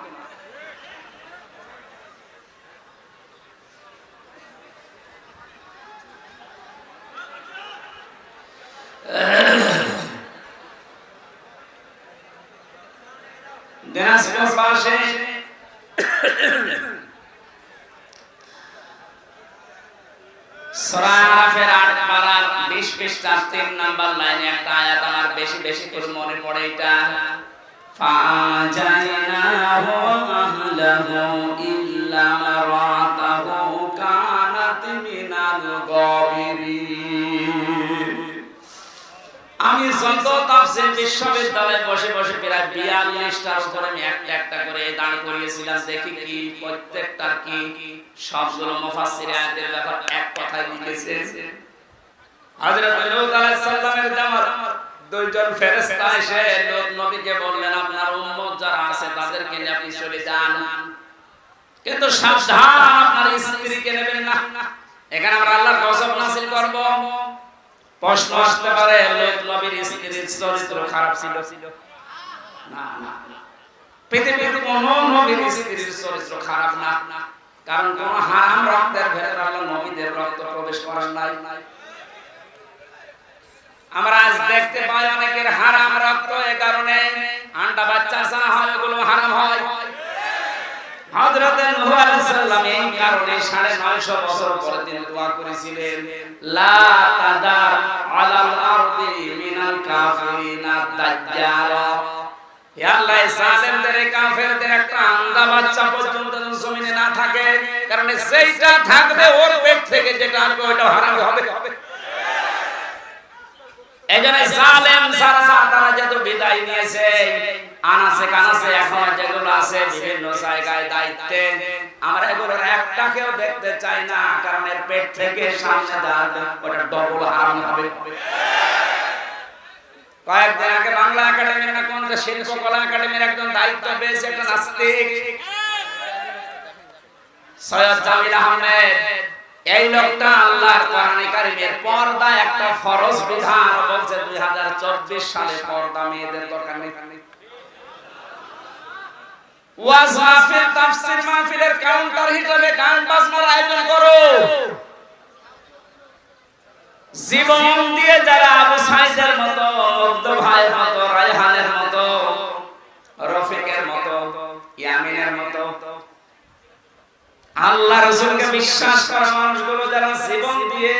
দিনাজপুর পাশে সূরা আরাফের ৮ পারার ২০ পৃষ্ঠার ৩ নাম্বার লাইনে একটা আয়াত আমার বেশি বেশি করে মনে পড়ে। এটা ফাজাইনাহু আহলাহু ইল্লা মারাতাহু কানাত মিনাল গাবিরিন। আমি যত তাফসীর বিশ্ববিদ্যালয়ে বসে বসে প্রায় ৪২টার উপরে আমি একটা একটা করে দাঁড় করিয়েছিলাম, দেখি কি প্রত্যেকটার কি সবগুলো মুফাসসির আয়াতের ব্যাপার এক কথায় লিখেছে। হযরত লূত আলাইহিস সালামের জামাত দুইজন ফেরেশতা এসে লূত নবীকে বললেন, আপনার উম্মত যারা আছে তাদেরকে নিয়ে আপনি চলে যান, কিন্তু সাবধান আপনার স্ত্রীকে নেবেন না, এখানে আমরা আল্লাহর গজব নাযিল করব। প্রশ্ন আসতে পারে, লূত নবীর স্ত্রীর চরিত্র খারাপ ছিল? না না, পৃথিবীর কোন নবীর স্ত্রীর চরিত্র খারাপ না, কারণ কোন হারাম রক্তের ভেতরে আল্লাহ নবীদের রক্ত প্রবেশ করার নাই। আমরা আজ দেখতে পাই অনেকের হারাম রক্ত, এই কারণে আন্ডা বাচ্চা ছাড়া হয়, ওগুলো হারাম হয়। হযরত নূহ আলাইহিস সালাম এই কারণে ৯৫০ বছর পরে তিনি দোয়া করেছিলেন, লা তাদার আলাল আরদি মিনাল কাফিরিনা দাজ্জাল। হে আল্লাহ, জালেমদের কাফেরদের একটা আন্ডা বাচ্চা পর্যন্ত জমিনে না থাকে, কারণ সেইটা থাকবে ওর পেট থেকে যেটা আসবে ওটা হারাম হবে। এজন্য জালেম সারা তারা যত বিদায় নিয়েছে, আনাসে কানাসে এখন যেগুলো আছে বিভিন্ন জায়গায় দায়িত্বে, আমরা এগুলোর একটাকেও দেখতে চাই না, কারণ এর পেট থেকে সামনে যাবে ওটা ডবল হারাম হবে। কয়েকদিন আগে বাংলা একাডেমির না কোন শিল্পকলা একাডেমির একজন দায়িত্ব পেয়েছে একটা নাস্তিক, সৈয়দ জামিল আহমেদ। এই লোকটা আল্লাহর কোরআনে কারীমের পর্দা একটা ফরজ বিধান বলছে 2024 সালে পর্দা মেয়েদের দরকার নেই। ওয়াজ মাহফিল তাফসীর মাহফিলের কাউন্টার হিসেবে গান বাজনার আয়োজন করো। জীবন দিয়ে যারা আবু সাইদের মতো, মুগ্ধ ভাইয়ের মতো, রায়হানের মতো, রফিকের মতো, ইয়ামিনের মতো আল্লাহ রাসূলকে বিশ্বাস করা মানুষগুলো যারা জীবন দিয়ে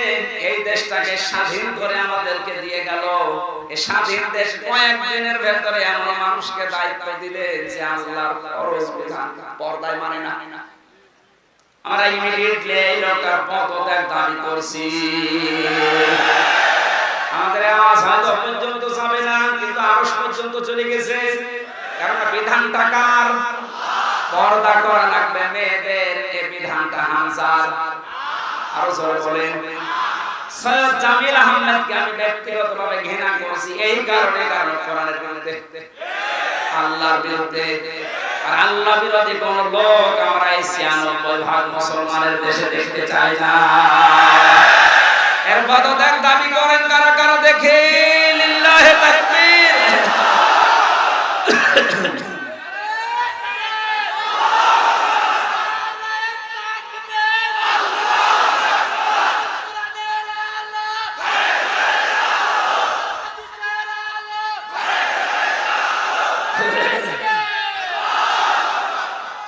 এই দেশটাকে স্বাধীন করে আমাদেরকে দিয়ে গেল, এই স্বাধীন দেশ কয়েকদিনের ভেতরে এমন মানুষকে দায়িত্ব দিলে যে আল্লাহর ফরজ বিধান পর্দায় মানে না। আমরা ইমিডিয়েটলি এই লোকটার পদত্যাগ দাবি করছি। আমাদের আওয়াজ হয়তো পর্যন্ত যাবে না, কিন্তু আরশ পর্যন্ত চলে গেছে। কারণ বিধানটা কার? পর্দা করা লাগবে মেয়েদের, এই বিধানটা হামজার। আরো জোরে বলেন। সৈয়দ জামিল আহমেদকে আমি ব্যক্তিগতভাবে ঘৃণা করছি এই কারণে, কারণ কোরআনের বিরুদ্ধে, আল্লাহর বিরুদ্ধে। আর আল্লাহ বিরোধী কোন লোক আমরা এই ৯৬% মুসলমানের দেশে দেখতে চাই না। এর পদত্যাগ দাবি করেন কারা কারা দেখে? লিল্লাহি তাকবীর।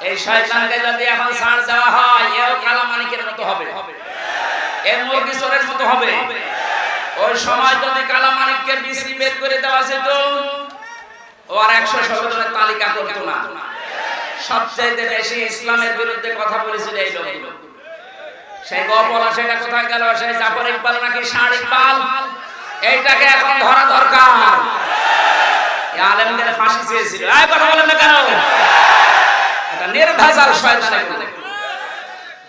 এই শয়তানকে যদি এখন ছাড় দেওয়া হয়, এও কালামানিকের মতো হবে, এর মুরগি চোরের মতো হবে। ওই সময় যদি কালামানিককে বিশ্রী বের করে দেওয়া যেত, ও আর ১১৭ জনের তালিকা করতো না। সবচেয়ে বেশি ইসলামের বিরুদ্ধে কথা বলেছিল এই লোকগুলো। সেই গপলা সেটা কোথায় গেল? সেই জাফর ইকবাল নাকি ষাঁড় ইকবাল? এইটাকে এখন ধরা দরকার। আলেমদের ফাঁসি চেয়েছিল। এই কথা বলেন না কেন? এটা নির্ভেজাল শয়তান।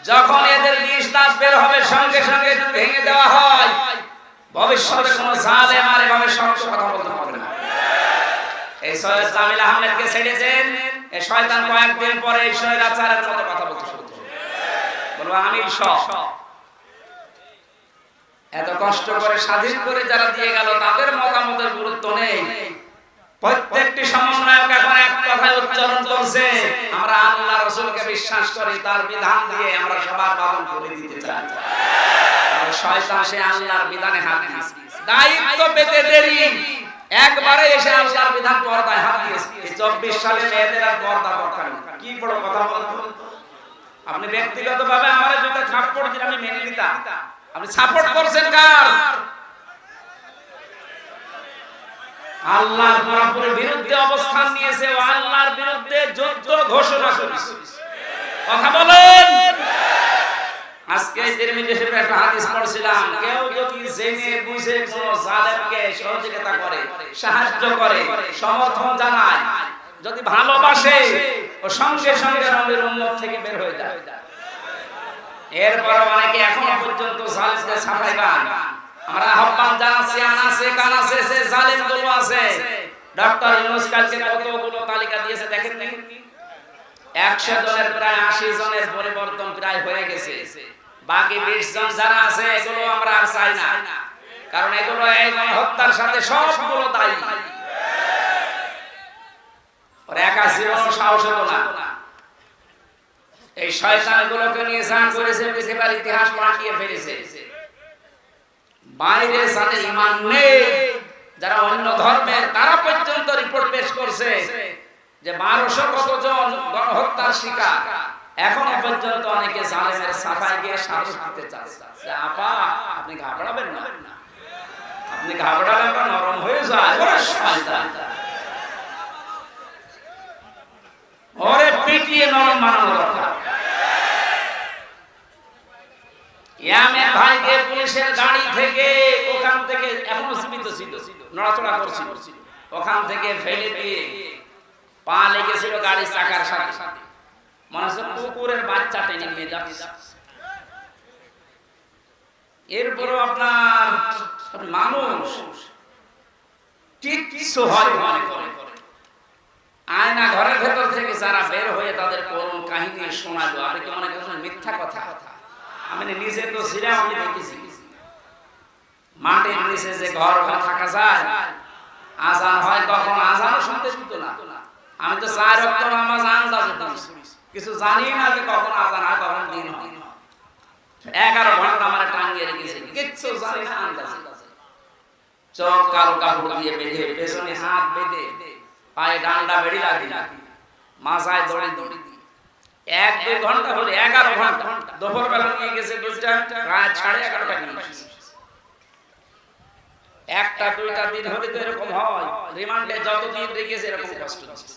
যখন এদের বিষ দাঁত বের হবে, সঙ্গে সঙ্গে ভেঙে দেওয়া হয়, ভবিষ্যতে কোন জালেম আর এভাবে শক্ত কথা বলতে পারবে না। এই সৈয়দ জামিল আহমেদকে ছেড়েছেন, এই শয়তান কয়েকদিন পরে এই স্বৈরাচারের মতো কথা বলতে শুরু করবে। বলবো আমি সব এত কষ্ট করে স্বাধীন করে যারা দিয়ে গেল, তাদের মতামতের গুরুত্ব নেই। প্রত্যেকটি সমন্বয়ক এখন এক কথায় উচ্চারণ করছে, আমরা আল্লাহ রাসূলকে বিশ্বাস করি, তার বিধান দিয়ে আমরা সবার পালন করে দিতে চাই। আর শয়তান সে আল্লাহর বিধানে হাত দিয়েছে, দায়িত্ব পেতে দেরি, একবারে এসে আল্লাহর বিধান পর্দায় হাত দিয়েছে। ২৪ সালে মেয়েদের আর পর্দা দরকার নেই। কি বড় কথা বলতো! আপনি ব্যক্তিগতভাবে আমারে যদি সাপোর্ট দিন, আমি মেনে নিতাম। আপনি সাপোর্ট করছেন কার? আল্লাহর পুরোপুরি বিরুদ্ধে অবস্থান নিয়েছে, ও আল্লাহর বিরুদ্ধে যুদ্ধ ঘোষণা করেছে। কথা বলেন। আজকে তিরমিজি শরীফে একটা হাদিস পড়ছিলাম, কেউ যদি জেনে বুঝে কোন জালেমকে সহযোগিতা করে, সাহায্য করে, সমর্থন জানায়, যদি ভালোবাসে, ও সঙ্গে সঙ্গে নবীর উম্মত থেকে বের হয়ে যায়। এরপর অনেকে এখনো পর্যন্ত জালেমকে সাফাই গান। আমরা আহ্বান জানাচ্ছি, আনাসে কানাসে সে জালেমগুলো আছে। ডক্টর ইউনূস কালকে কতগুলো তালিকা দিয়েছে দেখেন দেখেন। ১০০ জনের প্রায় ৮০ জনের পরিবর্তন প্রায় হয়ে গেছে। বাকি ২০ জন যারা আছে, এগুলো আমরা আর চাই না, কারণ এগুলো এই হত্যার সাথে সবগুলো দায়ী। ওর একা জীবন সাহস হলো না। এই শয়তানগুলোকে নিয়ে যা করেছে, পৃথিবীর ইতিহাস পাল্টিয়ে ফেলেছে। বাইরে যাদের ঈমান নেই, যারা অন্য ধর্মের, তারা পর্যন্ত রিপোর্ট পেশ করছে যে ১২০০ কতজন গণহত্যার শিকার। এখন পর্যন্ত অনেকে জালেমের সাফাই গিয়ে সাহস দিতে চাচ্ছে। আপা, আপনি ঘাবড়াবেন না, আপনি ঘাবড়ালে আমরা নরম হয়ে যায়। ওরে পিটিয়ে নরম বানানো দরকার। ইয়ামের ভাইকে পুলিশের গাড়ি থেকে, ওখান থেকে এখনো জীবিত ছিল, নড়াচড়া করছিল, ওখান থেকে ফেলে দিয়ে পা লেগেছিল গাড়ির চাকার সাথে। মনে হচ্ছে কুকুরের বাচ্চা টেনে নিয়ে যাচ্ছে। এরপরও আপনার মানুষ ঠিক কিছু হয় মনে করে। আয়না ঘরের ভেতর থেকে যারা বের হয়ে তাদের করুণ কাহিনী শোনালো, আপনি কি মনে করছেন মিথ্যা কথা? আমি নিজে তো ছিলাম, আমি দেখেছি। মাটির নিচে যে ঘর থাকা যায়, আজান হয় কখন, আজানও শুনতে শুনত না। আমি তো ৪ ওয়াক্ত নামাজ আন্দাজে পড়ি, কিছু জানি না যে কখন আজান হয়, কখন দিন হয়। 11 ঘন্টা আমার টাঙ্গিয়ে রেখেছে, কিচ্ছু জানি না, আন্দাজে। চোখ কালো কাপড় দিয়ে বেঁধে, পেছনে হাত বেঁধে, পায়ে ডান্ডা বেড়ি লাগিয়ে, মাথায় দড়ি দড়ি দিয়ে ১-২ ঘন্টা হলে 11 ঘন্টা। দুপুর বেলা নিয়ে গেছে ২টা, রাত 11:30টা নিয়ে এসেছে। ১টা ২টা দিন হলে তো এরকম হয়। রিমান্ডে যতদিন রেখেছে এরকম কষ্ট হচ্ছে।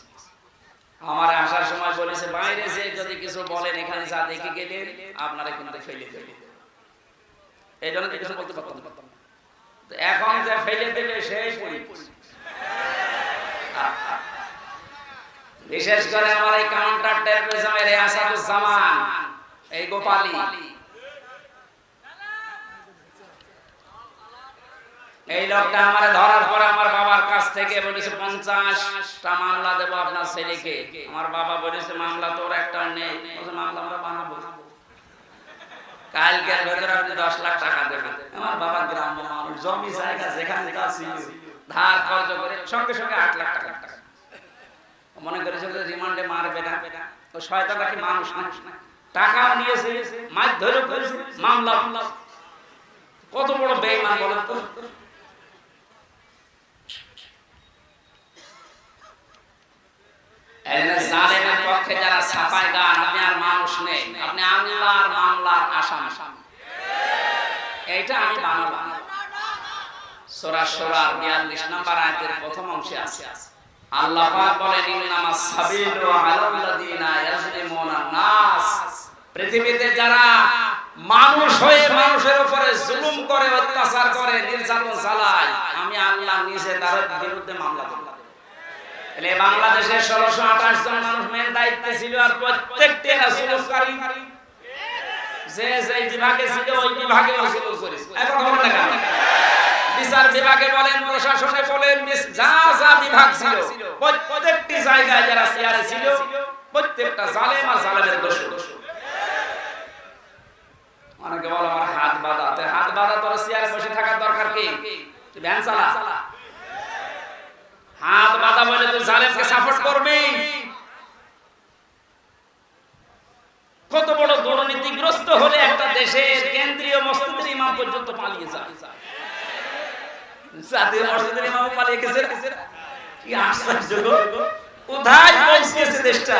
আমার আসার সময় বলেছে বাইরে যে যদি কিছু বলেন এখানে যা দেখে গেলেন আপনারা কিন্তু ফেলে দেবে, এই জন্য কিছু বলতে পারতাম না। এখন যে ফেলে দেবে সেই বিশেষ করে আমার এই কাউন্টার টেররিজমের আসাদুজ্জামান, এই গোপালী, এই লোকটা আমার ধরার পর আমার বাবার কাছ থেকে বলেছে 50টা মামলা দেবো আপনার ছেলেকে। আমার বাবা বলেছে মামলা তোর একটা নেই, মামলা আমরা বানাবো, কালকের ভেতরে আপনি 10 লাখ টাকা দেবেন। আমার বাবা গ্রামের মানুষ, জমি জায়গা যেখানে তা ছিল ধার কর্জ করে সঙ্গে সঙ্গে 8 লাখ টাকা মনে করেছিল রিমান্ডে মারবে না, ও শয়তানটা কি মানুষ না, টাকাও নিয়েছে, মাছ ধরে করেছে, মামলা কত বড় বেঈমান বলেন তো। জালেমের পক্ষে যারা ছাপায় গান, আপনি আর মানুষ নেই, আপনি আল্লাহর মামলার আসামি। এইটা আমি বানালাম। সূরা সূরা 42 নম্বর আয়াতের প্রথম অংশে আছে, আল্লাহ পাক বলেন ইন্নামাস সাবিলু আলাল্লাযিনা ইয়াজলিমুনান নাস, পৃথিবীতে যারা মানুষ হয়ে মানুষের উপরে জুলুম করে, অত্যাচার করে, নির্যাতন চালায়, আমি আল্লাহ নিজে তাদের বিরুদ্ধে মামলা করব। তাহলে বাংলাদেশে 1628 জন মানুষ মেন দায়িত্বে ছিল, আর প্রত্যেকটা রাসূলকারী যে যে বিভাগে ছিল ওই বিভাগে রাসূল করেছে। এখন হবে না কেন? বিচার বিভাগে বলেন, প্রশাসনে বলেন, যা যা বিভাগ ছিল প্রত্যেকটি জায়গায় যারা চেয়ারে ছিল প্রত্যেকটা জালেম আর জালেমের দোষর। অনেকে বলে আমার হাত বাঁধা, হাত বাঁধা তোর চেয়ারে বসে থাকার দরকার কি? তুই ভ্যান চালা, হাত বাঁধা বলে তুই জালেমকে সাপোর্ট করবি? কত বড় দুর্নীতিগ্রস্ত হলে একটা দেশের কেন্দ্রীয় মসজিদের ইমাম পর্যন্ত পালিয়ে যায়, জাতীয় মসজিদের ইমাম পালিয়ে গেছে। কি আশ্চর্য, কোথায় পৌঁছেছে দেশটা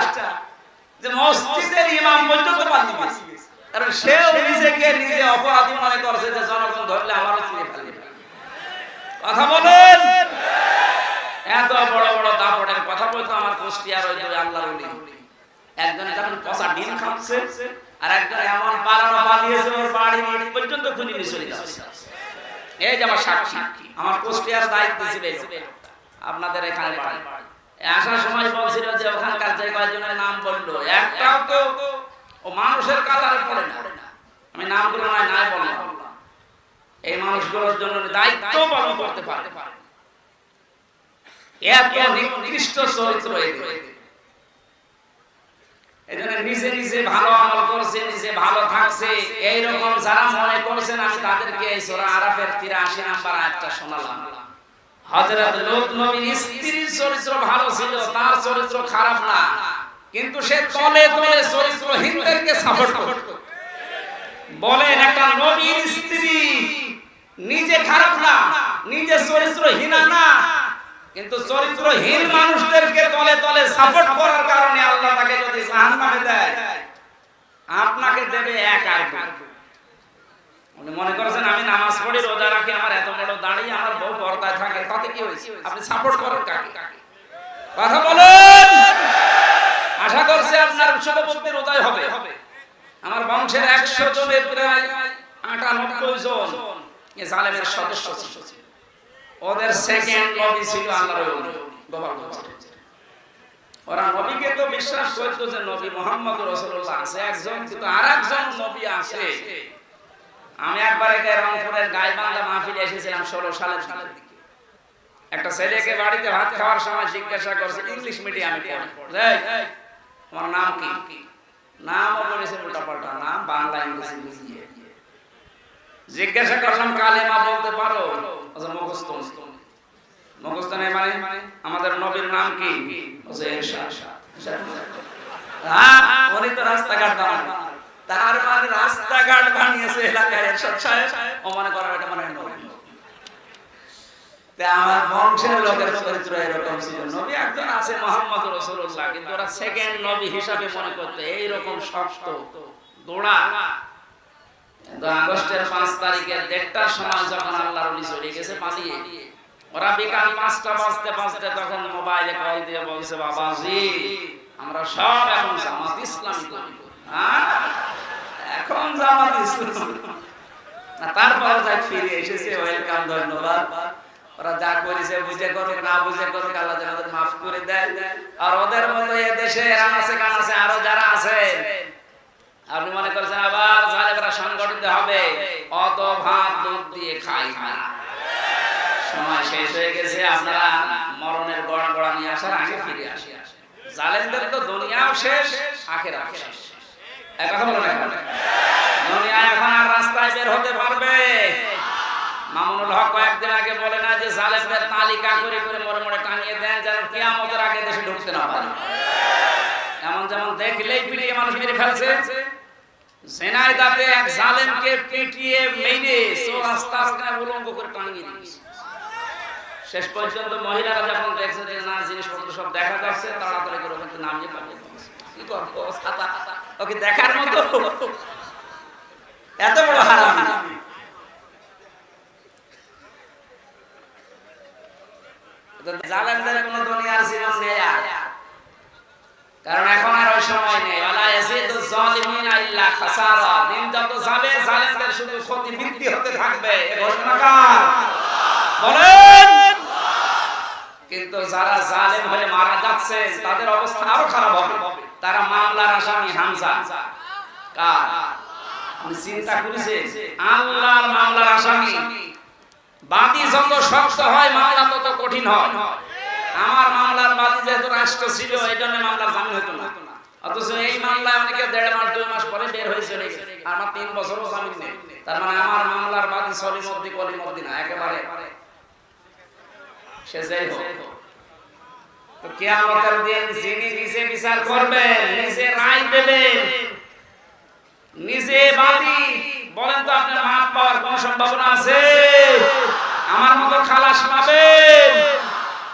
যে মসজিদের ইমাম পর্যন্ত পালিয়ে গেছে। কারণ সেও নিজেকে নিজে অপরাধী মনে করছে যে জনগণ ধরলে আমারও ছিঁড়ে ফেলবে। কথা বলেন, এত বড় বড় দাপটের কথা বলতো আমার কুষ্টিয়ার ওই আল্লাহর ওলি, একজনে যখন পচা ডিম খাচ্ছে আর একজন এমন পালানো পালিয়েছে ওর বাড়ি পর্যন্ত খুনি নিয়ে চলে যাচ্ছে। এই যে আমার সাক্ষী, আমার কুষ্টিয়ার দায়িত্ব ছিল আপনাদের এখানে বাড়ি। আসার সময় বলছিল যে ওখানকার যে কয়েকজনের নাম বললো একটাও তো ও মানুষের কাতারে পড়ে না। আমি নামগুলো নাই বললাম, এই মানুষগুলোর জন্য দায়িত্ব পালন করতে পারে, এত নিকৃষ্ট চরিত্র এদের। এজন্য নিজে নিজে ভালো আমল করছে, নিজে ভালো থাকছে, এইরকম যারা মনে করছেন আমি তাদেরকে এই সূরা আরাফের 83 নম্বর আয়াতটা শোনালাম। হযরত লূত নবীর স্ত্রীর চরিত্র ভালো ছিল, তার চরিত্র খারাপ না, কিন্তু সে তলে তলে চরিত্রহীনদেরকে সাপোর্ট করত। বলেন একটা নবীর স্ত্রী নিজে খারাপ না, নিজে চরিত্রহীনা না, কিন্তু চরিত্রহীন মানুষদেরকে তলে তলে সাপোর্ট করার কারণে আল্লাহ তাকে যদি জাহান্নামে দেয়, আপনাকে দেবে এক আর উনি মনে করেছেন আমি নামাজ পড়ি, রোজা রাখি, আমার এত বড় দাড়ি, আমার বউ পর্দায় থাকে, তাতে কি হয়েছে? আপনি সাপোর্ট করেন কাকে? কথা বলেন। আশা করছি আপনার শুভবুদ্ধির উদয় হবে। আমার বংশের 100 জনের প্রায় 98 জন এই জালেমের সদস্য ছিল। ওদের সেকেন্ড নবী ছিল আল্লাহর ওলি গোপালগঞ্জ। ওরা নবীকে তো বিশ্বাস করতো যে নবী মুহাম্মদ রাসূলুল্লাহ আছে একজন, কিন্তু আরেকজন নবী আছে। আমি একবার এই রংপুরের গাইবান্ধা মাহফিলে এসেছিলাম 16 সালের দিকে। একটা ছেলেকে বাড়িতে ভাত খাওয়ার সময় জিজ্ঞাসা করছে, ইংলিশ মিডিয়ামে পড়ে, এই তোমার নাম কি? নামও বলেছে উল্টাপাল্টা নাম, বাংলা ইংলিশ মিশিয়ে। জিজ্ঞাসা করলাম কালেমা বলতে পারো? আচ্ছা মুখস্থ। মুখস্থ নেই মানে আমাদের নবীর নাম কি? বলছে ইরশাদ। হ্যাঁ, উনি তো রাস্তাঘাট বানান, তার মানে রাস্তাঘাট বানিয়েছে এলাকার ইরশাদ সাহেব। ও মনে করার এটা মানে নবী। তে আমার বংশের লোকের চরিত্র এরকম ছিল। নবী একজন আছে মুহাম্মদ রাসূলুল্লাহ, কিন্তু ওরা সেকেন্ড নবী হিসাবে মনে করতে এইরকম শক্ত গোড়া। আগস্টের 5 তারিখের 1টার সময় যখন আল্লাহর ওলি চলে গেছে পালিয়ে, ওরা বিকাল 5টা বাজতে তখন মোবাইলে কল দিয়ে বলছে, বাবাজি আমরা সব এখন জামাত ইসলামী করি, এখন জামাত ইসলামী। তারপর যাই ফিরে এসেছে, ওয়েলকাম, ধন্যবাদ। ওরা যা করেছে বুঝে করুক, না বুঝে করুক, আল্লাহ যেন ওদের মাফ করে দেয়। আর ওদের মতো এ দেশে রানাসে কানাসে আরো যারা আছে, আপনি মনে করছেন আবার জালেমরা সংগঠিত হবে, অত ভাত দুধ দিয়ে খাই না। সময় শেষ হয়ে গেছে, আপনারা মরণের গড়া গড়া নিয়ে আসার আগে ফিরে আসি। জালেমদের তো দুনিয়াও শেষ, আখিরাতও শেষ। এক কথা বলেন, দুনিয়া এখন আর রাস্তায় বের হতে পারবে? মামুনুল হক কয়েকদিন আগে বলে না যে জালেমদের তালিকা করে করে মরে মরে টাঙিয়ে দেন যেন কিয়ামতের আগে দেশে ঢুকতে না পারে। এমন যেমন দেখলেই পিটিয়ে মানুষ মেরে ফেলছে। ঝিনাইদহে এক জালেমকে পিটিয়ে মেরে রাস্তায় উলঙ্গ করে টাঙিয়ে দিয়েছে। শেষ পর্যন্ত মহিলারা যখন দেখছে যে না জিনিসপত্র সব দেখা যাচ্ছে, তাড়াতাড়ি করে ওখানে নামিয়ে পাঠিয়ে দিয়েছে। কি করবো, ওকে দেখার মতো এত বড় হারামি। জালেমদের কোনো দুনিয়ার জীবন নেই আর, কারণ এখন আর ওই সময় নেই। ওয়ালা ইয়াজিদুজ জালিমিনা ইল্লা খাসারা। দিন যত যাবে জালেমদের শুধু ক্ষতি বৃদ্ধি হতে থাকবে। এই ঘোষণাকার বলেন। কিন্তু যারা জালেম হয়ে মারা যাচ্ছে তাদের অবস্থা আরো খারাপ হবে। তারা মামলার আসামি হামজা। কার? আপনি চিন্তা করেছেন? আল্লাহর মামলার আসামি। বাদী যত শক্ত হয় মামলা তত কঠিন হয়। আমার মামলার বাদী যেহেতু রাষ্ট্র ছিল, এই জন্য মামলার জামিন হতো না। অথচ এই মামলায় অনেকে 1.5 মাস 2 মাস পরে বের হয়ে চলে গেছে। আমার 3 বছরও জামিন নেই। তার মানে আমার মামলার বাদী সলিমউদ্দিন কলিমউদ্দিন না, একেবারে সে যাই হোক। তো কিয়ামতের দিন যিনি নিজে বিচার করবেন, নিজে রায় দেবেন, নিজে বাদী, বলেন তো আপনার মাপ পাওয়ার কোন সম্ভাবনা আছে? আমার মতো খালাস পাবেন?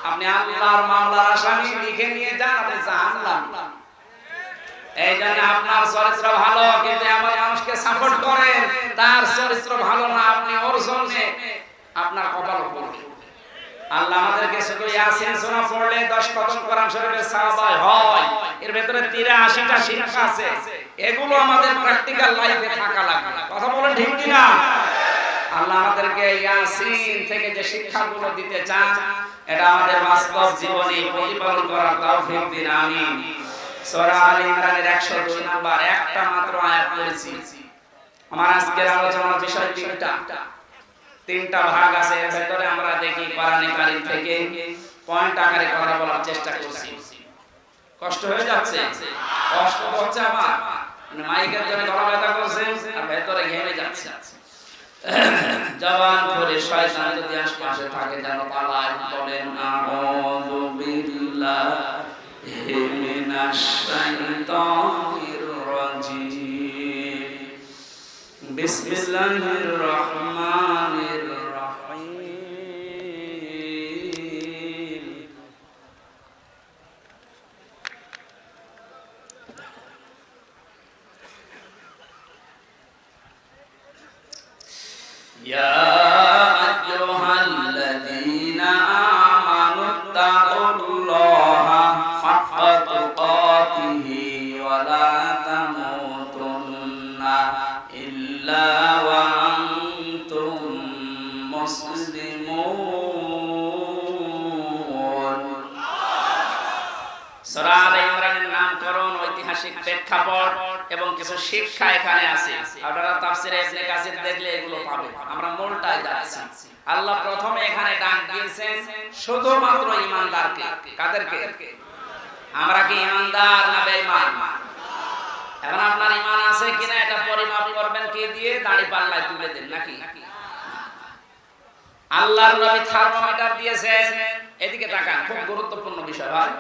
আপনি আল্লাহর মামলার আসামি লিখে নিয়ে যান, আপনি জাহান্নাম। এই জন্য আপনার চরিত্র ভালো, কিন্তু এমন মানুষকে সাপোর্ট করেন তার চরিত্র ভালো না, আপনি ওর জন্য আপনার কপাল পড়বে। আল্লাহ আমাদেরকে শুধু ইয়াসিন সূরা পড়লে 10 খতম কোরআন শরীফের সওয়াব হয়। এর ভিতরে 83টা শিক্ষা আছে। এগুলো আমাদের প্র্যাকটিক্যাল লাইফে থাকা লাগবে। কথা বলেন ঠিক কি না? আল্লাহ আমাদেরকে ইয়াসিন থেকে যে শিক্ষাগুলো দিতে চান, এটা আমাদের বাস্তব জীবনে প্রতিপালন করার তৌফিক দিন, আমিন। সূরা আলে ইমরানের 102 নাম্বার একটা মাত্র আয়াত পড়েছি। আমার আজকের আলোচনার বিষয় তিনটা ভাগ আছে। এর ভিতরে আমরা দেখি কোরআনে কারীম থেকে পয়েন্ট আকারে কথা বলার চেষ্টা করছি। কষ্ট হয়ে যাচ্ছে? কষ্ট হচ্ছে আমার, মানে মাইকের জন্য গলা ব্যথা করছে আর ভিতরে ঘেমে যাচ্ছে। জবান খুলে শয়তান যদি আশেপাশে থাকে যেন পালায়। বলেন আউযু বিল্লাহি মিনাশ শাইতানির রাজিম। বিসমিল্লাহির রহমানির রহিম। ইয়া আইয়ুহাল্লাযীনা আমানুত্তাকুল্লাহা হাক্কা তুকাতিহি ওয়া লা তামুতুন্না ইল্লা ওয়া আনতুম মুসলিমুন। সূরা আলে ইমরানের নামকরণ, ঐতিহাসিক প্রেক্ষাপট এবং কিছু শিক্ষা এখানে আছে। আপনারা তাফসীরে ইবনে কাসির দেখলে এগুলো পাবেন। আমরা মূলটায় যাচ্ছি। আল্লাহ প্রথমে এখানে ডাক দিয়েছেন শুধুমাত্র ঈমানদারকে। কাদেরকে? আমরা কি ঈমানদার না বেঈমান? এখন আপনার ঈমান আছে কিনা এটা পরিমাপ করবেন কি দিয়ে? দাড়ি পাল্লায় তুলে দেন নাকি? আল্লাহর নবী থার্মোমিটার দিয়েছেন। এদিকে তাকান, খুব গুরুত্বপূর্ণ বিষয় ভাই।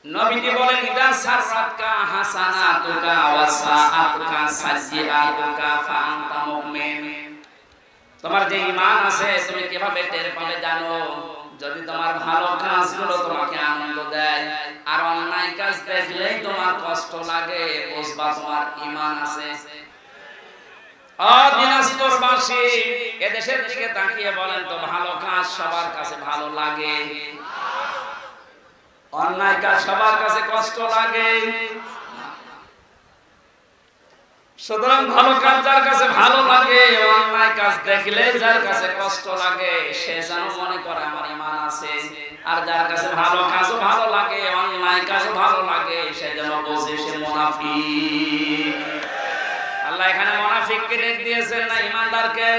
নবীজি বলেন ইদা সাররাতকা হাসানাতুকা ওয়া সাআতুকা সাইয়্যাতুকা ফা আনতা মুমিন। তোমার যে ঈমান আছে তুমি কিভাবে টের পাবে জানো? যদি তোমার ভালো কাজগুলো তোমাকে আনন্দ দেয় আর অন্যায় কাজ দেখলেই তোমার কষ্ট লাগে, বুঝবা তোমার ঈমান আছে। দিনাজপুরবাসী এদেশের দিকে তাকিয়ে বলেন তো, ভালো কাজ সবার কাছে ভালো লাগে? অন্যায় কাজ সবার কাছে কষ্ট লাগে, সুতরাং ভালো কাজ যার কাছে ভালো লাগে, অন্যায় কাজ দেখলে যার কাছে কষ্ট লাগে, সে যেন মনে করে আমার ঈমান আছে। আর যার কাছে ভালো কাজও ভালো লাগে, অন্যায় কাজও ভালো লাগে, সে যেন বোঝে সে মুনাফিক। আল্লাহ এখানে মুনাফিককে ডেকে দিয়েছেন না ঈমানদারকে?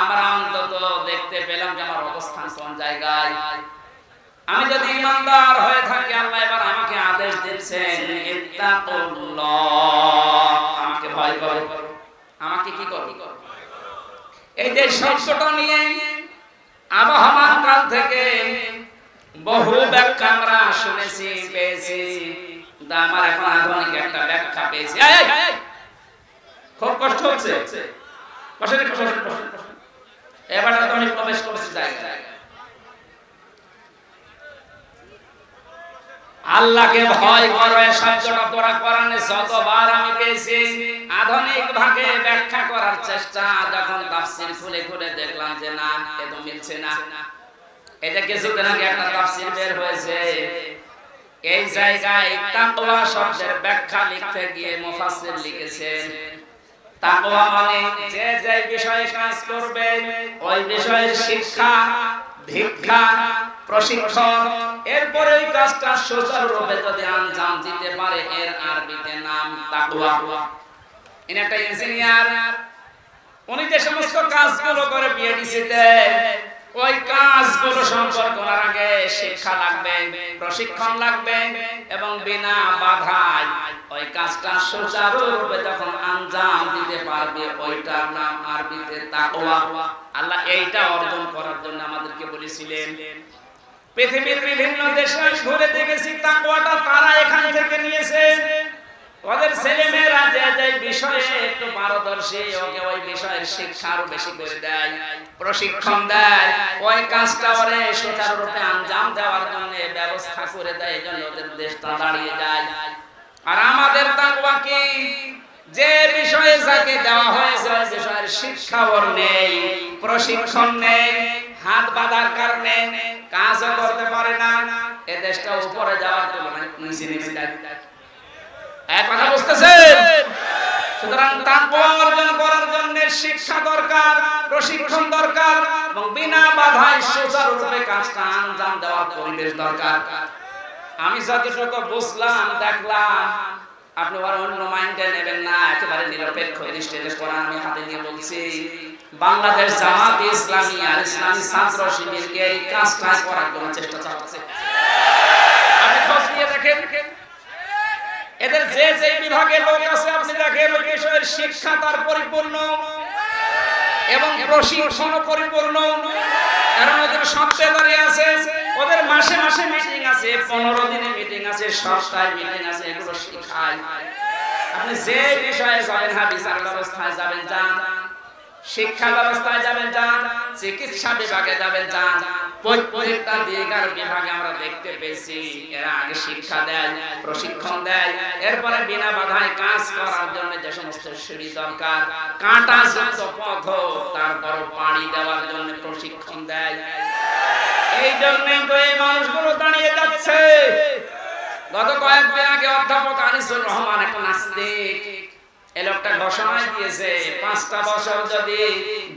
আমরা অন্তত দেখতে পেলাম যে আমার অবস্থান কোন জায়গায়। আমি যদি ঈমানদার হয়ে থাকি, আল্লাহ এবার আমাকে আদেশ দিচ্ছেন ইত্তাকুল্লাহ, আমাকে ভয় করো। আমাকে কি করো? এই যে শব্দটা নিয়ে আবহমান কাল থেকে বহু ব্যাখ্যা আমরা শুনেছি, পেয়েছি, আমার এখন আধুনিক একটা ব্যাখ্যা পেয়েছি। খুব কষ্ট হচ্ছে, এবার তো আমি প্রবেশ করছি জায়গায়। আল্লাহকে ভয় করো, এই শব্দটা পড়া কোরআনে যতবার আমি পেয়েছি, আধুনিক ভাগে ব্যাখ্যা করার চেষ্টা, যখন তাফসীর খুলে খুলে দেখলাম যে না, এ তো মিলছে না। এটা কিছুদিন আগে একটা তাফসীর বের হয়েছে, এই জায়গায় তাকওয়া শব্দের ব্যাখ্যা লিখতে গিয়ে মুফাসসির লিখেছেন তাকওয়া মানে যে যে বিষয়ে কাজ করবে ওই বিষয়ের শিক্ষা, দীক্ষা, প্রশিক্ষণ, এরপরে ওই কাজটা সুচারুরূপে যদি আঞ্জাম দিতে পারে, এর আরবিতে নাম তাকওয়া। ইনি একটা ইঞ্জিনিয়ার, উনি যে সমস্ত কাজগুলো করে বিএডিসিতে, ওই কাজগুলো সম্পন্ন করার আগে শিক্ষা লাগবে, প্রশিক্ষণ লাগবে, এবং বিনা বাধায় ওই কাজটা সুচারুরূপে যখন আঞ্জাম দিতে পারবে, ওইটার নাম আরবিতে তাকওয়া। আল্লাহ এইটা অর্জন করার জন্য আমাদেরকে বলেছিলেন। পৃথিবীর বিভিন্ন দেশে ঘুরে দেখেছি, তাকওয়াটা তারা এখান থেকে নিয়েছে। ওদের ছেলেমেয়েরা যে যে বিষয়ে একটু পারদর্শী, ওকে ওই বিষয়ের শিক্ষা আরো বেশি করে দেয়, প্রশিক্ষণ দেয়, ওই কাজটা ওরে সুচারুরূপে আঞ্জাম দেওয়ার জন্য ব্যবস্থা করে দেয়, এই জন্য ওদের দেশটা দাঁড়িয়ে যায়। আর আমাদের তাকওয়া কি? যে বিষয়ে যাকে দেওয়া হয়েছে ওই বিষয়ের শিক্ষা ওর নেই, প্রশিক্ষণ নেই, হাত বাঁধার কারণে কাজও করতে পারে না, এ দেশটা উপরে যাওয়ার জন্য নিচে নেমে যায়। এক কথা বুঝতেছেন? সুতরাং তাকওয়া অর্জন করার জন্য শিক্ষা দরকার, প্রশিক্ষণ দরকার, এবং বিনা বাধায় সুচারুরূপে কাজটা আঞ্জাম দেওয়ার পরিবেশ দরকার। আমি যতটুকু বুঝলাম, দেখলাম, আপনি আর অন্য মাইন্ডে নেবেন না, একেবারে নিরপেক্ষ দৃষ্টিতে কোরআন আমি হাতে নিয়ে বলছি। বাংলাদেশ জামাত ইসলামী আর ইসলামী ছাত্র শিবিরকে এই কাজটা করার জন্য চেষ্টা চালাচ্ছে। আপনি খোঁজ নিয়ে দেখেন, এদের যে যে বিভাগে লোক আছে, আপনি দেখেন ওই বিষয়ের শিক্ষা তার পরিপূর্ণ এবং প্রশিক্ষণ পরিপূর্ণ। কারণ ওদের সপ্তাহে দাঁড়িয়ে আছে, ওদের মাসে মাসে মিটিং আছে, 15 দিনে মিটিং আছে, সপ্তাহে মিটিং আছে, এগুলো শিখায়। আপনি যে বিষয়ে যাবেন, বিচার ব্যবস্থায় যাবেন যান, শিক্ষা ব্যবস্থায় যাবেন যান, চিকিৎসা বিভাগে যাবেন যান, প্রত্যেকটা দিকের বিভাগে আমরা দেখতে পেয়েছি এরা আগে শিক্ষা দেয়, প্রশিক্ষণ দেয়, এরপরে বিনা বাধায় কাজ করার জন্য যে সমস্ত সিঁড়ি দরকার, কাঁটাযুক্ত পথ, তারপর পাড়ি দেওয়ার জন্য প্রশিক্ষণ দেয়। এই জন্যই তো এই মানুষগুলো দাঁড়িয়ে যাচ্ছে। গত কয়েকদিন আগে অধ্যাপক আনিসুর রহমান, একটা নাস্তিক, এই লোকটা ঘোষণা দিয়েছে 5টা বছর যদি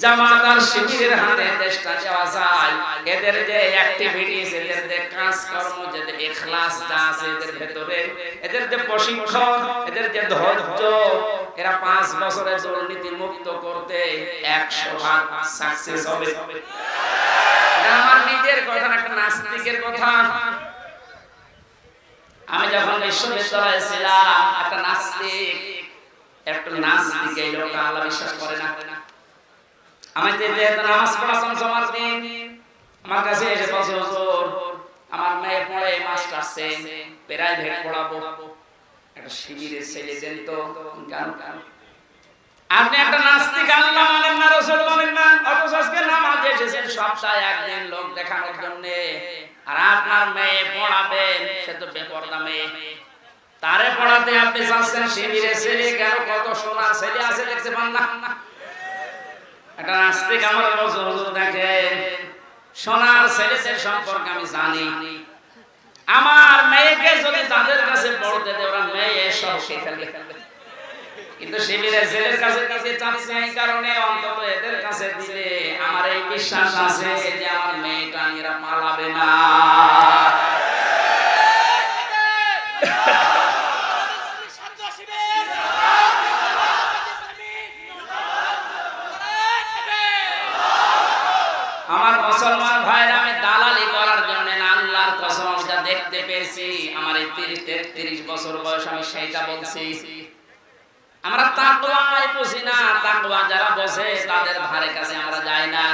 জামাত আর শিবিরের হাতে দেশটা দেওয়া যায়, এদের যে অ্যাক্টিভিটিস, এদের যে কাজকর্ম, যে ইখলাস যা আছে এদের ভেতরে, এদের যে প্রশিক্ষণ, এদের যে ধৈর্য, এরা 5 বছরে দুর্নীতি মুক্ত করতে 100% সাকসেস হবে। এটা আমার নিজের কথা, একটা নাস্তিকের কথা। আমি যখন বিশ্ববিদ্যালয়ে ছিলাম, একটা নাস্তিক, এই লোকটা আল্লাহ বিশ্বাস করে না। আমাদের যেহেতু নামাজ পড়াতাম জমার দিন, আমার কাছে এসে বলছে, হুজুর আমার মেয়ে পড়ে মাস্টার্সে, প্রাইভেট পড়াবো, একটা শিবিরের ছেলে দেন তো। আপনি একটা নাস্তিক, আল্লাহ মানেন না, রাসূল মানেন না, অথচ আজকে নামাজে এসেছেন সপ্তাহে একদিন লোক দেখানোর জন্য, আর আপনার মেয়ে পড়াবেন, সে তো বেপরদা মেয়ে, তারে পড়াতে আপনি চাচ্ছেন শিবিরে ছেলে, কেন কত সোনার ছেলে আছে দেখতে পান না? একটা নাস্তিক আমার বলছে, হুজুর দেখেন, সোনার ছেলেদের সম্পর্কে আমি জানি, আমার মেয়েকে যদি তাদের কাছে পড়তে দেয় ওরা মেয়ে সব খেয়ে ফেলবে, কিন্তু শিবিরের ছেলের কাছে দিতে চাচ্ছে এই কারণে অন্তত এদের কাছে দিলে আমার এই বিশ্বাস আছে যে আমার মেয়েটা এরা পালাবে না। আমার মুসলমান ভাইরা, আমি দালালি করার জন্য না, আল্লাহর কসম যা দেখতে পেয়েছি আমার এই 30-33 বছর বয়স আমি সেইটা বলছি। আমরা তাকওয়ায় বুঝি না, তাকওয়া যারা বসে তাদের ধারে কাছে আমরা যাই না।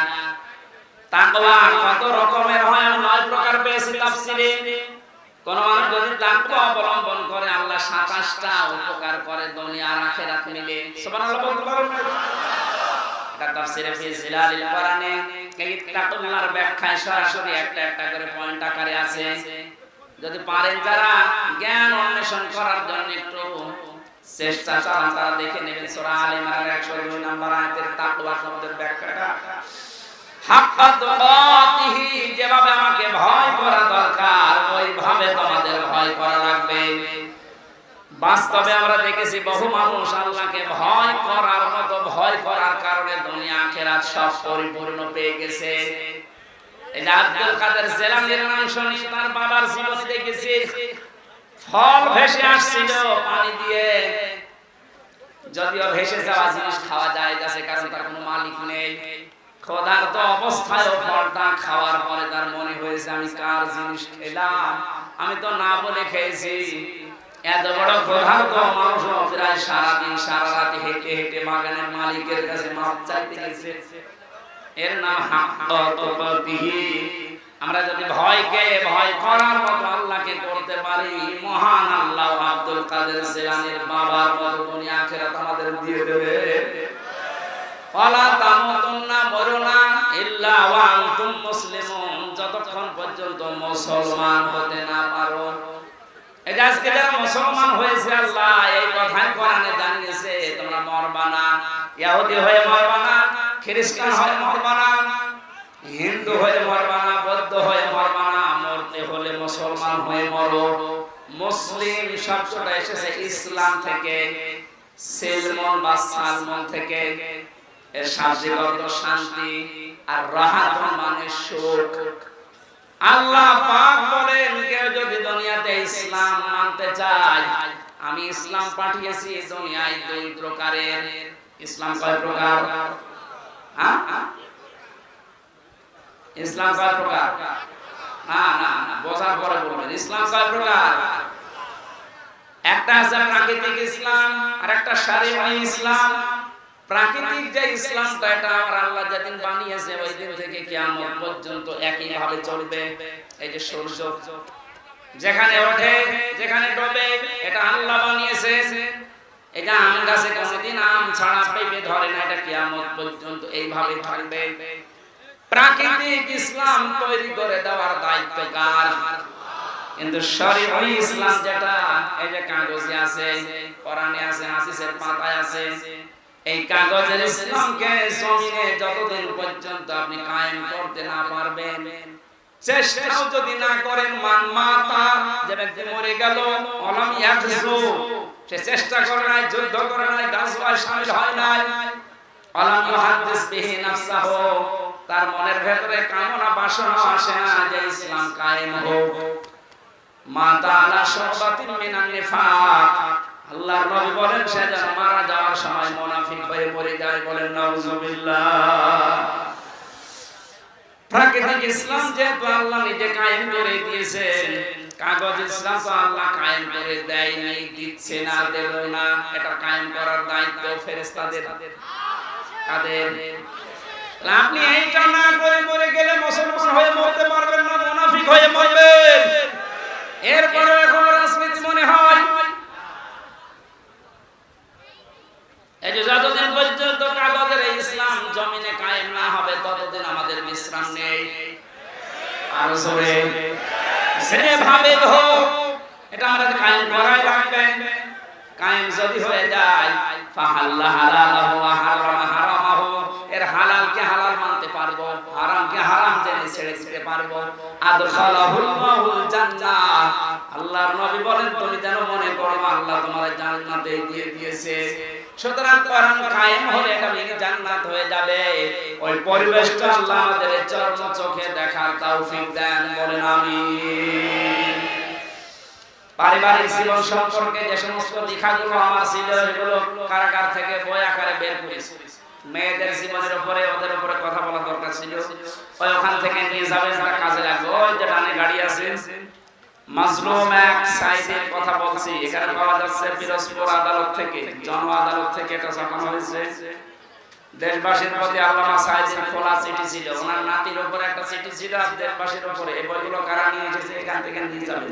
তাকওয়া কত রকমের হয়, 9 প্রকার পেয়েছি তাফসীরে। কোন মানুষ যদি তাকওয়া অবলম্বন করে আল্লাহ 27টা উপকার করে দুনিয়া আর আখিরাত মিলে। সুবহানাল্লাহ বলতে পারবেন না? এটা তাফসীরে ফি জিলালিল কোরআনে এই তাকওয়ার ব্যাখ্যায় সরাসরি একটা একটা করে পয়েন্ট আকারে আছে। যদি পারেন যারা জ্ঞান অন্বেষণ করার জন্য একটু চেষ্টা চালান তারা দেখে নেবেন সূরা আলে ইমরানের 102 নম্বর আয়াতের তাকওয়া শব্দের ব্যাখ্যাটা। হাক্কা তুকাতিহি, যেভাবে আমাকে ভয় করা দরকার ওইভাবে তোমাদের ভয় করা লাগবে। বাস্তবে আমরা দেখেছি বহু মানুষ আল্লাহকে ভয় করার মতো ভয় করার কারণে দুনিয়া আখিরাত সব পরিপূর্ণ পেয়ে গেছে। এই আব্দুল কাদের জেলানীর নাম শুনি তার বাবার জীবনে দেখেছি ফল ভেসে আসছিল পানি দিয়ে, যদিও ভেসে যাওয়া জিনিস খাওয়া যায় যাচ্ছে কারণ তার কোনো মালিক নেই। ক্ষুধার্ত অবস্থায় ফলটা খাওয়ার পরে তার মনে হয়েছে আমি কার জিনিস খেলাম, আমি তো না বলে খেয়েছি। এত বড় ক্ষুধার্ত মানুষ প্রায় সারাদিন সারা রাত হেঁটে হেঁটে বাগানের মালিকের কাছে মাপ চাইতে গেছে। এর নাম হাক্কা তুকাতিহি। আমরা যদি ভয়কে ভয় করার মতো আল্লাহকে করতে পারি, মহান আল্লাহ আব্দুল কাদের জিলানীর বাবার মতো দুনিয়া আখিরাত আমাদের দিয়ে দেবে। ওয়ালা তামুতুন্না, মরুনা ইল্লা ওয়া আনতুম মুসলিমুন, যতক্ষণ পর্যন্ত মুসলমান হতে না পারো। এই যে আজকে যারা মুসলমান হয়েছে আল্লাহ এই কথাই কোরআনে জানিয়েছে তোমরা মরবা না, ইহুদি হয়ে মরবা না, খ্রিস্টান হয়ে মরবা না, হিন্দু হয়ে মরবা না, বৌদ্ধ হয়ে মরবা না, মরতে হলে মুসলমান হয়ে মরো। মুসলিম শব্দটা এসেছে ইসলাম থেকে, সেলমন বা সালমন থেকে। এর শাব্দিক অর্থ শান্তি, আর রাহাত মানে সুখ। আল্লাহ পাক বলেন কেউ যদি দুনিয়াতে ইসলাম মানতে চায়, আমি ইসলাম পাঠিয়েছি দুনিয়ায় 2 প্রকারের। ইসলাম কয় প্রকার? হ্যাঁ, ইসলাম কয় প্রকার? না না না, বোঝার পরে বলবেন। ইসলাম কয় প্রকার? একটা আছে প্রাকৃতিক ইসলাম আর একটা শারীরিক ইসলাম। প্রাকৃতিক যে ইসলামটা এটা আমার আল্লাহ যেদিন বানিয়েছে ওই দিন থেকে কিয়ামত পর্যন্ত একই ভাবে চলবে। এই যে সূর্য যেখানে ওঠে যেখানে ডোবে এটা আল্লাহ বানিয়েছে। এই যে আম গাছে কোনোদিন আম ছাড়া পেঁপে ধরে না, এটা কিয়ামত পর্যন্ত এইভাবে থাকবে। প্রাকৃতিক ইসলাম তৈরি করে দেওয়ার দায়িত্ব কার? কিন্তু শরীয়ত ইসলাম যেটা এই যে কাগজে আছে, কোরআনে আছে, হাদিসের পাতায় আছে, এই কাগজের ইসলামকে জমিনে যতদিন পর্যন্ত আপনি কায়েম করতে না পারবেন, চেষ্টাও যদি না করেন, মান মাতা যে ব্যক্তি মরে গেল অলাম ইয়াকজু, সে চেষ্টা করে নাই, যুদ্ধ করে নাই, গাজওয়ায় শামিল হয় নাই, অলাম ইউহাদ্দিস বিহি নাফসাহু, তার মনের ভেতরে কামনা বাসনা আসে না যে ইসলাম কায়েম হোক, মাতা আলা শাবাতিন মিনান নিফাক, আল্লাহর নবী বলেন সে যেন মারা যাওয়ার সময় মুনাফিক হয়ে মরে যায়। বলেন নাউজুবিল্লাহ। প্রাকৃতিক ইসলাম যেহেতু আল্লাহ নিজে কায়েম করে দিয়েছেন, কাগজ ইসলাম তো আল্লাহ কায়েম করে দেয় নাই, দিচ্ছে না, দেব না। এটা কায়েম করার দায়িত্ব ফেরেশতাদের। কাদের? আপনি এইটা না করে মরে গেলে মুসলমান হয়ে মরতে পারবেন না, মুনাফিক হয়ে মরবেন। এরপরে এখন রাজনীতি মনে হয়। এই যে যতদিন পর্যন্ত কাগজের ইসলাম জমিনে কায়েম না হবে ততদিন আমাদের বিশ্রাম নেই। আর জোরে যেভাবে হোক এটা আমাদের কায়েম করাই লাগবে। কায়েম যদি হয়ে যায় ফাহাল্লা হালালাহু ওয়া হারামা হারামাহু, এর হালাল হালালকে হালাল মানতে পারবো, হারামকে হারাম জেনে ছেড়ে দিতে পারবো। আদখালাহুল্লাহুল জান্নাহ, আল্লাহর নবী বলেন তুমি যেন মনে করো আল্লাহ তোমার জান্নাতে দিয়ে দিয়েছে। সুতরাং কোরআন কায়েম হলে এটা মিনি জান্নাত হয়ে যাবে। ওই পরিবেশটা আল্লাহ আমাদের চর্ম চোখে দেখার তৌফিক দেন, বলেন আমিন। পারিবারিক জীবন সম্পর্কে যে সমস্ত লেখাগুলো আমার ছিল এগুলো কারাগার থেকে বই আকারে বের করেছি। মেয়েদের জীবনের উপরে ওদের উপরে কথা বলা দরকার ছিল, ওই ওখান থেকে নিয়ে যাবেন, একটা কাজে লাগবে। ওই যে ডানে গাড়ি আছে, মাজলুম এক সাইদের কথা বলছি, এখানে পাওয়া যাচ্ছে পিরোজপুর আদালত থেকে, জন আদালত থেকে এটা ছাপানো হয়েছে। দেশবাসীর প্রতি আল্লামা সাইদের খোলা চিঠি ছিল, ওনার নাতির উপরে একটা চিঠি ছিল আর দেশবাসীর উপরে। এই বইগুলো কারা নিয়ে এসেছে এখান থেকে নিয়ে যাবেন।